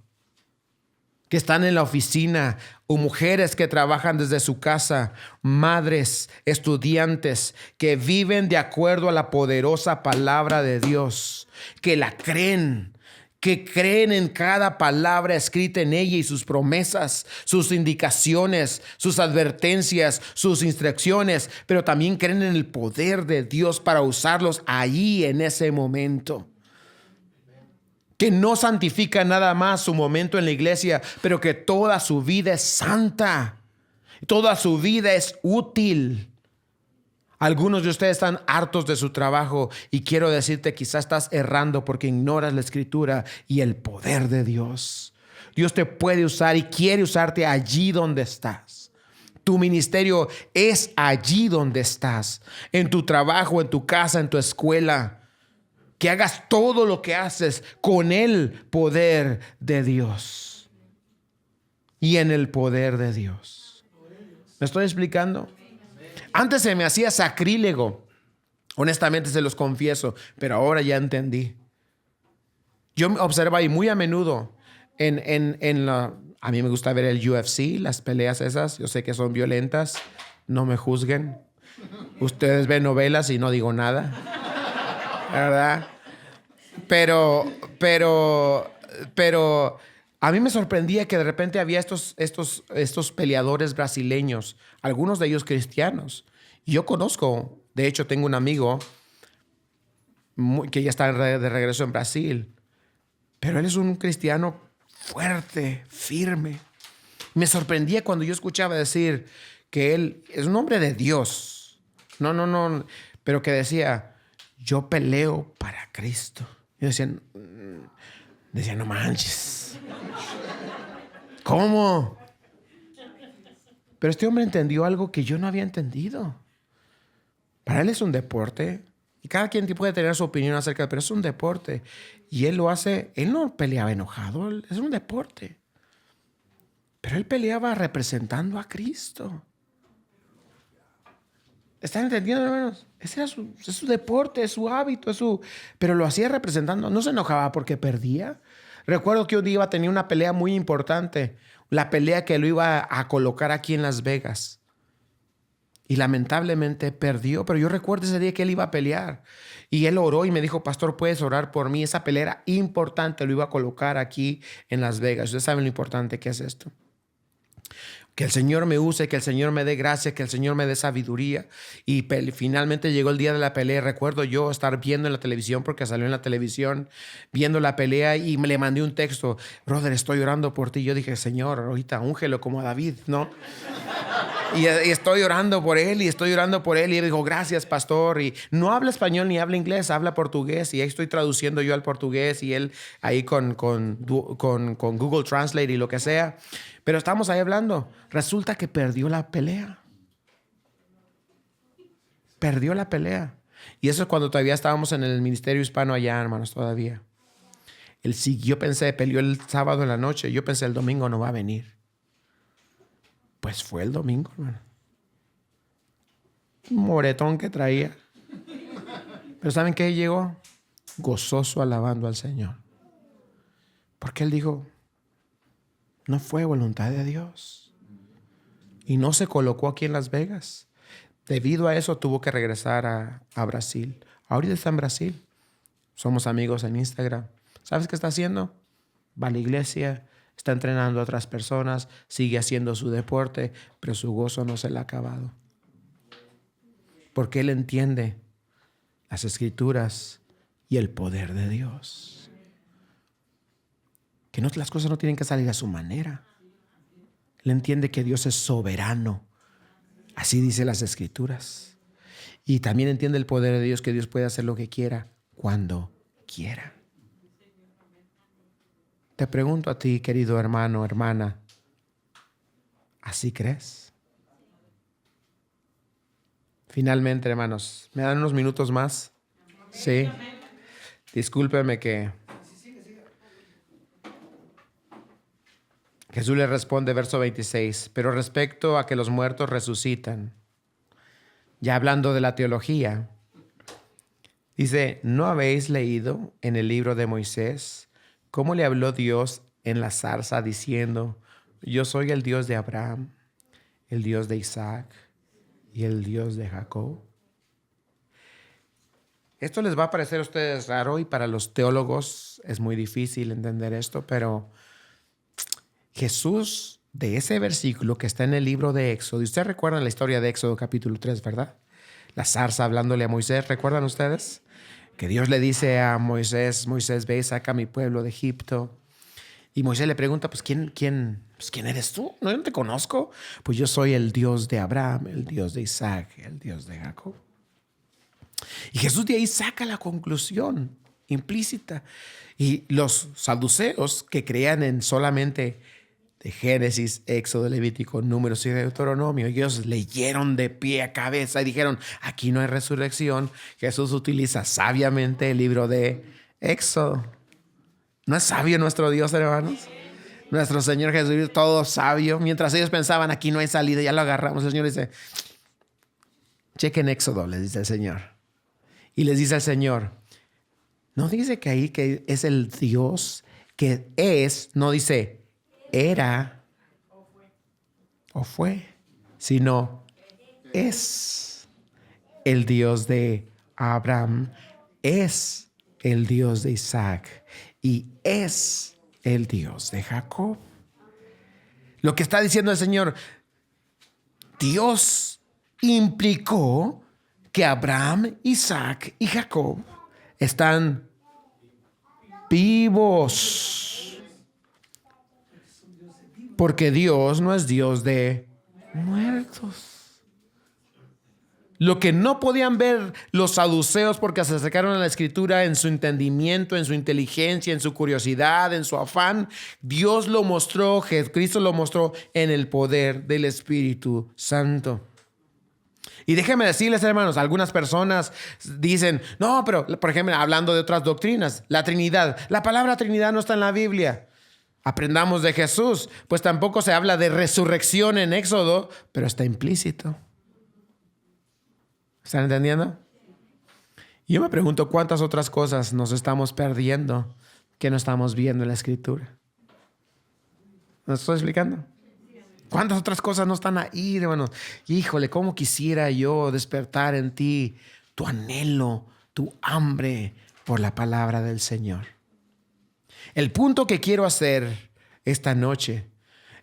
que están en la oficina, o mujeres que trabajan desde su casa, madres, estudiantes, que viven de acuerdo a la poderosa palabra de Dios, que la creen, que creen en cada palabra escrita en ella y sus promesas, sus indicaciones, sus advertencias, sus instrucciones, pero también creen en el poder de Dios para usarlos allí en ese momento. Que no santifica nada más su momento en la iglesia, pero que toda su vida es santa. Toda su vida es útil. Algunos de ustedes están hartos de su trabajo y quiero decirte, quizás estás errando porque ignoras la escritura y el poder de Dios. Dios te puede usar y quiere usarte allí donde estás. Tu ministerio es allí donde estás, en tu trabajo, en tu casa, en tu escuela. Que hagas todo lo que haces con el poder de Dios y en el poder de Dios. ¿Me estoy explicando? Antes se me hacía sacrílego, honestamente se los confieso, pero ahora ya entendí. Yo observo ahí muy a menudo a mí me gusta ver el UFC, las peleas esas. Yo sé que son violentas, no me juzguen. Ustedes ven novelas y no digo nada, ¿verdad? Pero a mí me sorprendía que de repente había estos peleadores brasileños, algunos de ellos cristianos. Yo conozco, de hecho tengo un amigo que ya está de regreso en Brasil, pero él es un cristiano fuerte, firme. Me sorprendía cuando yo escuchaba decir que él es un hombre de Dios. No, pero que decía, yo peleo para Cristo. Yo decía, no manches. ¿Cómo? Pero este hombre entendió algo que yo no había entendido. Para él es un deporte. Y cada quien puede tener su opinión acerca, pero es un deporte. Y él lo hace, él no peleaba enojado, es un deporte. Pero él peleaba representando a Cristo. ¿Están entendiendo, hermanos? Ese era su deporte, es su hábito, pero lo hacía representando. No se enojaba porque perdía. Recuerdo que un día tenía una pelea muy importante. La pelea que lo iba a colocar aquí en Las Vegas. Y lamentablemente perdió. Pero yo recuerdo ese día que él iba a pelear. Y él oró y me dijo, pastor, ¿puedes orar por mí? Esa pelea era importante. Lo iba a colocar aquí en Las Vegas. Ustedes saben lo importante que es esto. Que el Señor me use, que el Señor me dé gracia, que el Señor me dé sabiduría. Y finalmente llegó el día de la pelea. Recuerdo yo estar viendo en la televisión, porque salió en la televisión, viendo la pelea, y le mandé un texto. Brother, estoy orando por ti. Yo dije, Señor, ahorita úngelo como a David, ¿no? Y estoy orando por él, y estoy orando por él. Y él dijo, gracias, pastor. Y no habla español ni habla inglés, habla portugués. Y ahí estoy traduciendo yo al portugués, y él ahí con Google Translate y lo que sea. Pero estamos ahí hablando. Resulta que perdió la pelea. Perdió la pelea. Y eso es cuando todavía estábamos en el ministerio hispano allá, hermanos, todavía. Yo pensé, peleó el sábado en la noche. Yo pensé, el domingo no va a venir. Pues fue el domingo, hermano. Un moretón que traía. Pero ¿saben qué? Llegó gozoso alabando al Señor. Porque él dijo, No fue voluntad de Dios. Y no se colocó aquí en Las Vegas. Debido a eso tuvo que regresar a Brasil. Ahorita está en Brasil. Somos amigos en Instagram. ¿Sabes qué está haciendo? Va a la iglesia, está entrenando a otras personas, sigue haciendo su deporte, pero su gozo no se le ha acabado. Porque él entiende las escrituras y el poder de Dios. Que las cosas no tienen que salir a su manera. Él entiende que Dios es soberano. Así dice las escrituras. Y también entiende el poder de Dios, que Dios puede hacer lo que quiera, cuando quiera. Te pregunto a ti, querido hermano, hermana, ¿así crees? Finalmente, hermanos, ¿me dan unos minutos más? Sí. Discúlpeme que... Jesús le responde, verso 26, pero respecto a que los muertos resucitan, ya hablando de la teología, dice, ¿no habéis leído en el libro de Moisés cómo le habló Dios en la zarza diciendo, yo soy el Dios de Abraham, el Dios de Isaac y el Dios de Jacob? Esto les va a parecer a ustedes raro y para los teólogos es muy difícil entender esto, pero Jesús, de ese versículo que está en el libro de Éxodo, y ustedes recuerdan la historia de Éxodo capítulo 3, ¿verdad? La zarza hablándole a Moisés, ¿recuerdan ustedes? Que Dios le dice a Moisés, Moisés, ve, saca a mi pueblo de Egipto. Y Moisés le pregunta, pues, ¿quién eres tú? No, yo no te conozco. Pues yo soy el Dios de Abraham, el Dios de Isaac, el Dios de Jacob. Y Jesús de ahí saca la conclusión implícita. Y los saduceos que creían en solamente de Génesis, Éxodo, Levítico, Números y Deuteronomio, ellos leyeron de pie a cabeza y dijeron, aquí no hay resurrección. Jesús utiliza sabiamente el libro de Éxodo. ¿No es sabio nuestro Dios, hermanos? Nuestro Señor Jesús, todo sabio. Mientras ellos pensaban, aquí no hay salida, ya lo agarramos. El Señor dice, chequen Éxodo, les dice el Señor. Y les dice al Señor, no dice que ahí que es el Dios que es, no dice era o fue, sino es el Dios de Abraham, es el Dios de Isaac y es el Dios de Jacob. Lo que está diciendo el Señor, Dios implicó que Abraham, Isaac y Jacob están vivos. Porque Dios no es Dios de muertos. Lo que no podían ver los saduceos porque se acercaron a la escritura en su entendimiento, en su inteligencia, en su curiosidad, en su afán, Dios lo mostró, Jesucristo lo mostró en el poder del Espíritu Santo. Y déjenme decirles, hermanos, algunas personas dicen, no, pero por ejemplo, hablando de otras doctrinas, la Trinidad, la palabra Trinidad no está en la Biblia. Aprendamos de Jesús, pues tampoco se habla de resurrección en Éxodo, pero está implícito. ¿Están entendiendo? Y yo me pregunto cuántas otras cosas nos estamos perdiendo que no estamos viendo en la Escritura. ¿Me estoy explicando? ¿Cuántas otras cosas no están ahí, hermanos? Híjole, cómo quisiera yo despertar en ti tu anhelo, tu hambre por la palabra del Señor. El punto que quiero hacer esta noche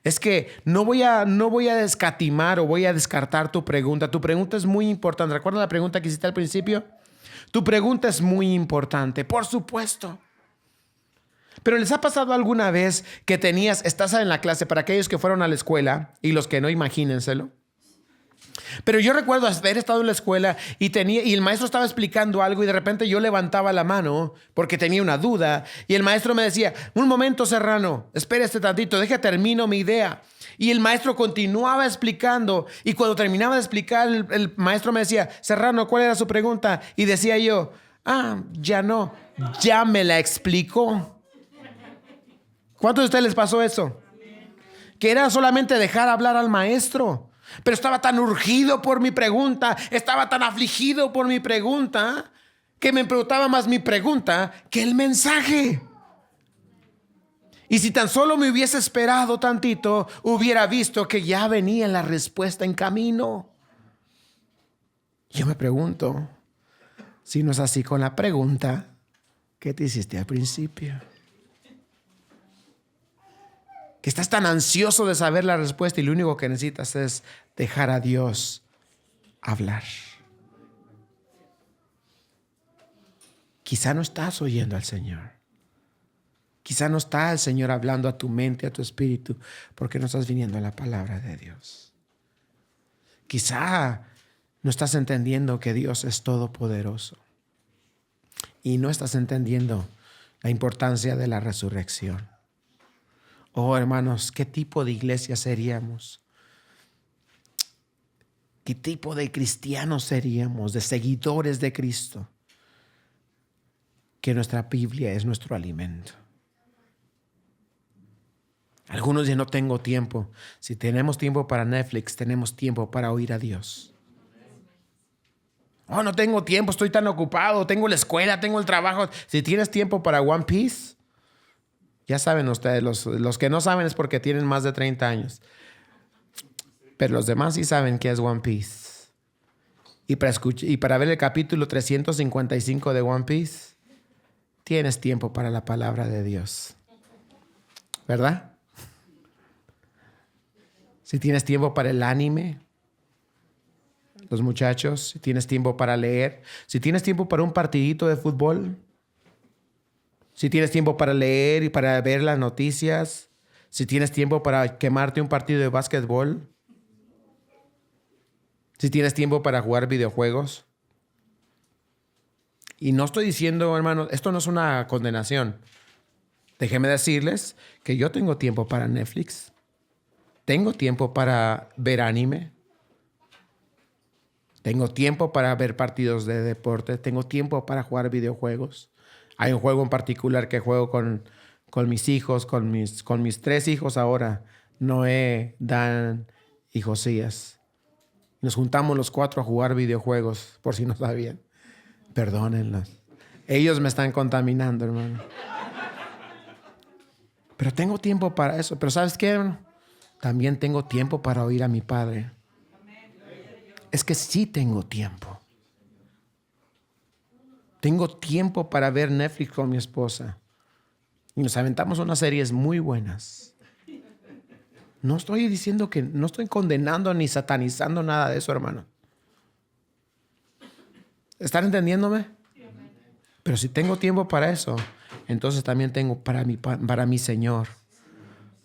es que no voy a escatimar o voy a descartar tu pregunta. Tu pregunta es muy importante. ¿Recuerdas la pregunta que hiciste al principio? Tu pregunta es muy importante, por supuesto. Pero ¿les ha pasado alguna vez que estás en la clase, para aquellos que fueron a la escuela y los que no, imagínenselo? Pero yo recuerdo haber estado en la escuela y el maestro estaba explicando algo y de repente yo levantaba la mano porque tenía una duda y el maestro me decía, un momento, Serrano, espera tantito, termino mi idea. Y el maestro continuaba explicando y cuando terminaba de explicar el maestro me decía, Serrano, ¿cuál era su pregunta? Y decía yo, ya me la explicó. ¿Cuántos de ustedes les pasó eso? Que era solamente dejar hablar al maestro. Pero estaba tan urgido por mi pregunta, estaba tan afligido por mi pregunta, que me preguntaba más mi pregunta que el mensaje. Y si tan solo me hubiese esperado tantito, hubiera visto que ya venía la respuesta en camino. Yo me pregunto si no es así con la pregunta que te hiciste al principio. Que estás tan ansioso de saber la respuesta y lo único que necesitas es dejar a Dios hablar. Quizá no estás oyendo al Señor. Quizá no está el Señor hablando a tu mente, a tu espíritu, porque no estás viniendo a la palabra de Dios. Quizá no estás entendiendo que Dios es todopoderoso. Y no estás entendiendo la importancia de la resurrección. Oh, hermanos, ¿qué tipo de iglesia seríamos? ¿Qué tipo de cristianos seríamos, de seguidores de Cristo? Que nuestra Biblia es nuestro alimento. Algunos dicen, no tengo tiempo. Si tenemos tiempo para Netflix, tenemos tiempo para oír a Dios. Oh, no tengo tiempo, estoy tan ocupado, tengo la escuela, tengo el trabajo. Si tienes tiempo para One Piece, ya saben ustedes, los que no saben es porque tienen más de 30 años. Pero los demás sí saben qué es One Piece. Y para ver el capítulo 355 de One Piece, tienes tiempo para la palabra de Dios. ¿Verdad? Si tienes tiempo para el anime, los muchachos, si tienes tiempo para leer, si tienes tiempo para un partidito de fútbol, si tienes tiempo para leer y para ver las noticias, si tienes tiempo para quemarte un partido de básquetbol, si tienes tiempo para jugar videojuegos. Y no estoy diciendo, hermanos, esto no es una condenación. Déjenme decirles que yo tengo tiempo para Netflix. Tengo tiempo para ver anime. Tengo tiempo para ver partidos de deporte. Tengo tiempo para jugar videojuegos. Hay un juego en particular que juego con mis hijos, con mis 3 hijos ahora. Noé, Dan y Josías. Nos juntamos los 4 a jugar videojuegos, por si no sabían. Perdónenlos. Ellos me están contaminando, hermano. Pero tengo tiempo para eso. Pero ¿sabes qué, hermano? También tengo tiempo para oír a mi Padre. Es que sí tengo tiempo. Tengo tiempo para ver Netflix con mi esposa. Y nos aventamos unas series muy buenas. No estoy diciendo que, no estoy condenando ni satanizando nada de eso, hermano. ¿Están entendiéndome? Pero si tengo tiempo para eso, entonces también tengo para mi Señor.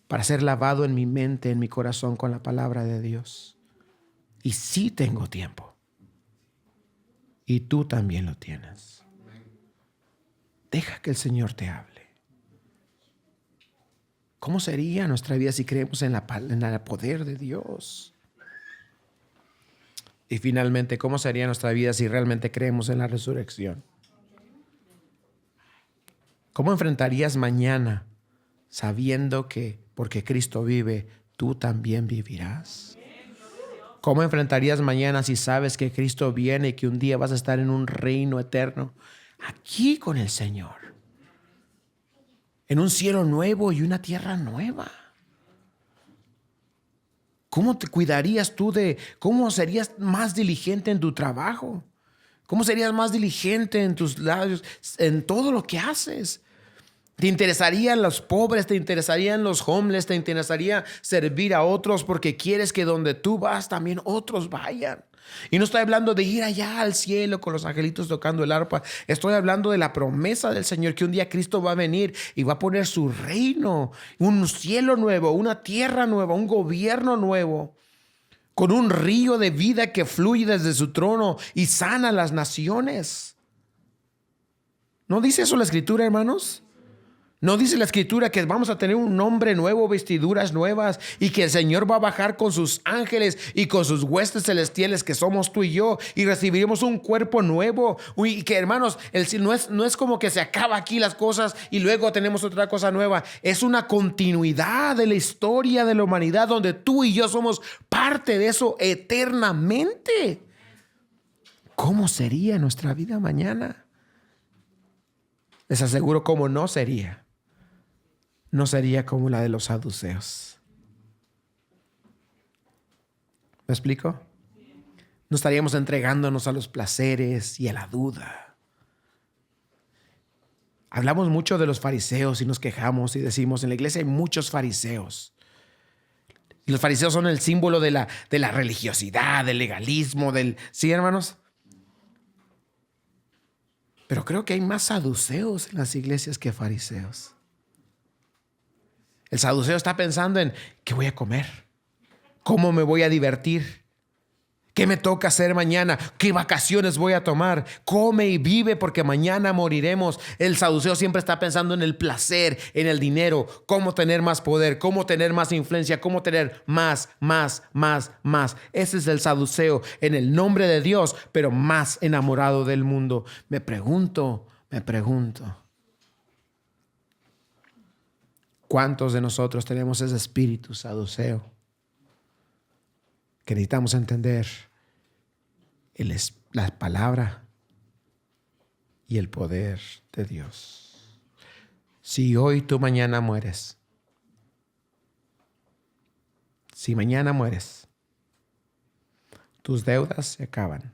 Para ser lavado en mi mente, en mi corazón con la palabra de Dios. Y sí tengo tiempo. Y tú también lo tienes. Deja que el Señor te hable. ¿Cómo sería nuestra vida si creemos en el poder de Dios? Y finalmente, ¿cómo sería nuestra vida si realmente creemos en la resurrección? ¿Cómo enfrentarías mañana sabiendo que porque Cristo vive, tú también vivirás? ¿Cómo enfrentarías mañana si sabes que Cristo viene y que un día vas a estar en un reino eterno aquí con el Señor? En un cielo nuevo y una tierra nueva. ¿Cómo te cuidarías tú cómo serías más diligente en tu trabajo? ¿Cómo serías más diligente en tus labios, en todo lo que haces? ¿Te interesarían los pobres? ¿Te interesarían los homeless? ¿Te interesaría servir a otros porque quieres que donde tú vas también otros vayan? Y no estoy hablando de ir allá al cielo con los angelitos tocando el arpa. Estoy hablando de la promesa del Señor que un día Cristo va a venir y va a poner su reino, un cielo nuevo, una tierra nueva, un gobierno nuevo, con un río de vida que fluye desde su trono y sana a las naciones. ¿No dice eso la Escritura, hermanos? ¿No dice la Escritura que vamos a tener un nombre nuevo, vestiduras nuevas y que el Señor va a bajar con sus ángeles y con sus huestes celestiales que somos tú y yo y recibiremos un cuerpo nuevo? Y que, hermanos, no es como que se acaba aquí las cosas y luego tenemos otra cosa nueva. Es una continuidad de la historia de la humanidad donde tú y yo somos parte de eso eternamente. ¿Cómo sería nuestra vida mañana? Les aseguro cómo no sería. no sería como la de los saduceos. ¿Me explico? No estaríamos entregándonos a los placeres y a la duda. Hablamos mucho de los fariseos y nos quejamos y decimos, en la iglesia hay muchos fariseos. Y los fariseos son el símbolo de la religiosidad, del legalismo, ¿sí, hermanos? Pero creo que hay más saduceos en las iglesias que fariseos. El saduceo está pensando en ¿qué voy a comer? ¿Cómo me voy a divertir? ¿Qué me toca hacer mañana? ¿Qué vacaciones voy a tomar? Come y vive porque mañana moriremos. El saduceo siempre está pensando en el placer, en el dinero, cómo tener más poder, cómo tener más influencia, cómo tener más. Ese es el saduceo en el nombre de Dios, pero más enamorado del mundo. Me pregunto, ¿cuántos de nosotros tenemos ese espíritu saduceo? Que necesitamos entender la palabra y el poder de Dios. Si hoy tú mañana mueres, tus deudas se acaban.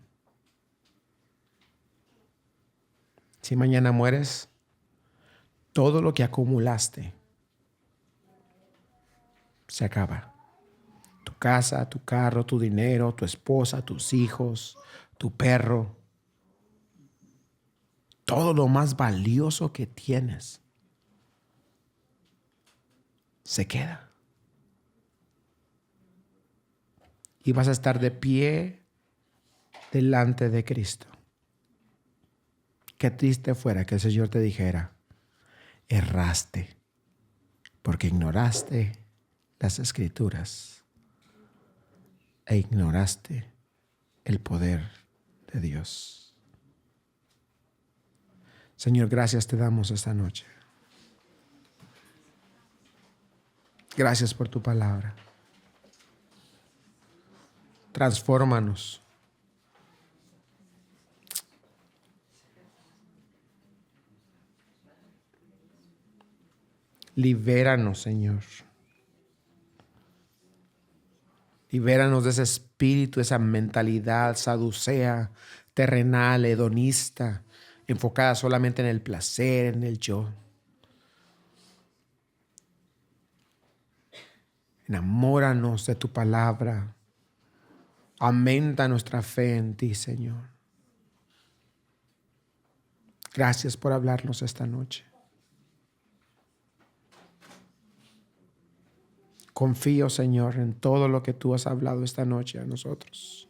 Si mañana mueres, todo lo que acumulaste se acaba. Tu casa, tu carro, tu dinero, tu esposa, tus hijos, tu perro. Todo lo más valioso que tienes se queda. Y vas a estar de pie delante de Cristo. Qué triste fuera que el Señor te dijera, erraste porque ignoraste las Escrituras e ignoraste el poder de Dios. Señor, gracias te damos esta noche. Gracias por tu palabra. Transfórmanos. Libéranos, Señor. Libéranos de ese espíritu, esa mentalidad saducea, terrenal, hedonista, enfocada solamente en el placer, en el yo. Enamóranos de tu palabra. Aumenta nuestra fe en ti, Señor. Gracias por hablarnos esta noche. Confío, Señor, en todo lo que tú has hablado esta noche a nosotros.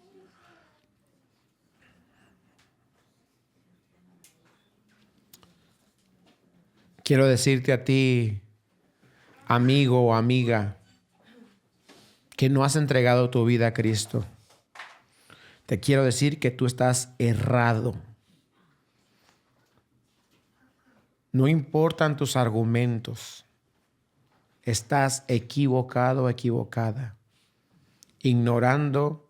Quiero decirte a ti, amigo o amiga, que no has entregado tu vida a Cristo. Te quiero decir que tú estás errado. No importan tus argumentos. Estás equivocado, equivocada, ignorando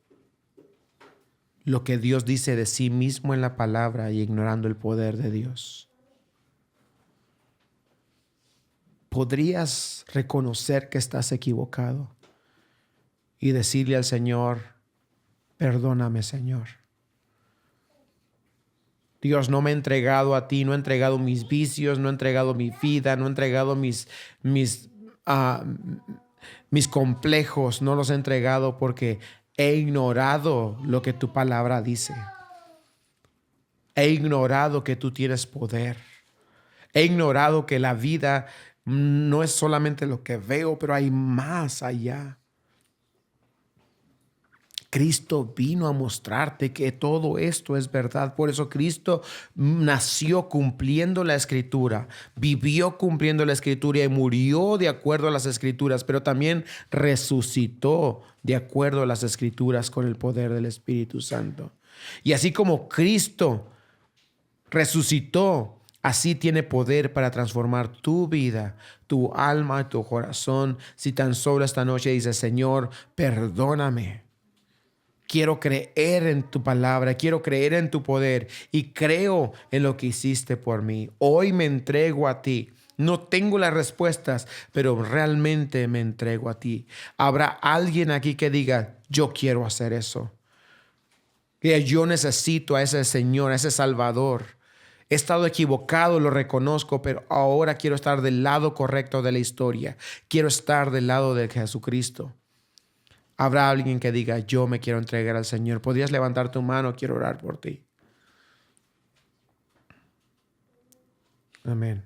lo que Dios dice de sí mismo en la palabra y ignorando el poder de Dios. ¿Podrías reconocer que estás equivocado y decirle al Señor, perdóname, Señor? Dios, no me he entregado a ti, no he entregado mis vicios, no he entregado mi vida, no he entregado mis complejos, no los he entregado porque he ignorado lo que tu palabra dice. He ignorado que tú tienes poder. He ignorado que la vida no es solamente lo que veo, pero hay más allá. Cristo vino a mostrarte que todo esto es verdad. Por eso Cristo nació cumpliendo la Escritura, vivió cumpliendo la Escritura y murió de acuerdo a las Escrituras, pero también resucitó de acuerdo a las Escrituras con el poder del Espíritu Santo. Y así como Cristo resucitó, así tiene poder para transformar tu vida, tu alma, tu corazón. Si tan solo esta noche dices, Señor, perdóname. Quiero creer en tu palabra, quiero creer en tu poder y creo en lo que hiciste por mí. Hoy me entrego a ti. No tengo las respuestas, pero realmente me entrego a ti. Habrá alguien aquí que diga, yo quiero hacer eso. Que yo necesito a ese Señor, a ese Salvador. He estado equivocado, lo reconozco, pero ahora quiero estar del lado correcto de la historia. Quiero estar del lado de Jesucristo. Habrá alguien que diga, yo me quiero entregar al Señor. ¿Podrías levantar tu mano? Quiero orar por ti. Amén.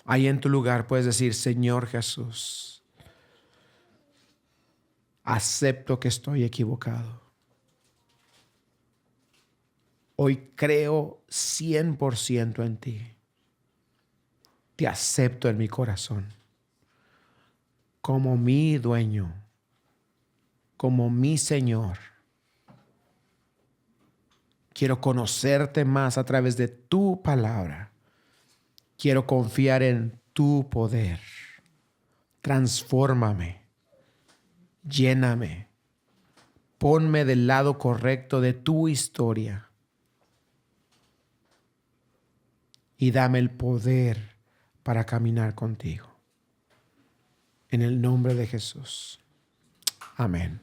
Ahí en tu lugar puedes decir, Señor Jesús, acepto que estoy equivocado. Hoy creo 100% en ti. Te acepto en mi corazón como mi dueño, como mi Señor. Quiero conocerte más a través de tu palabra. Quiero confiar en tu poder. Transfórmame, lléname, ponme del lado correcto de tu historia y dame el poder para caminar contigo. En el nombre de Jesús. Amén.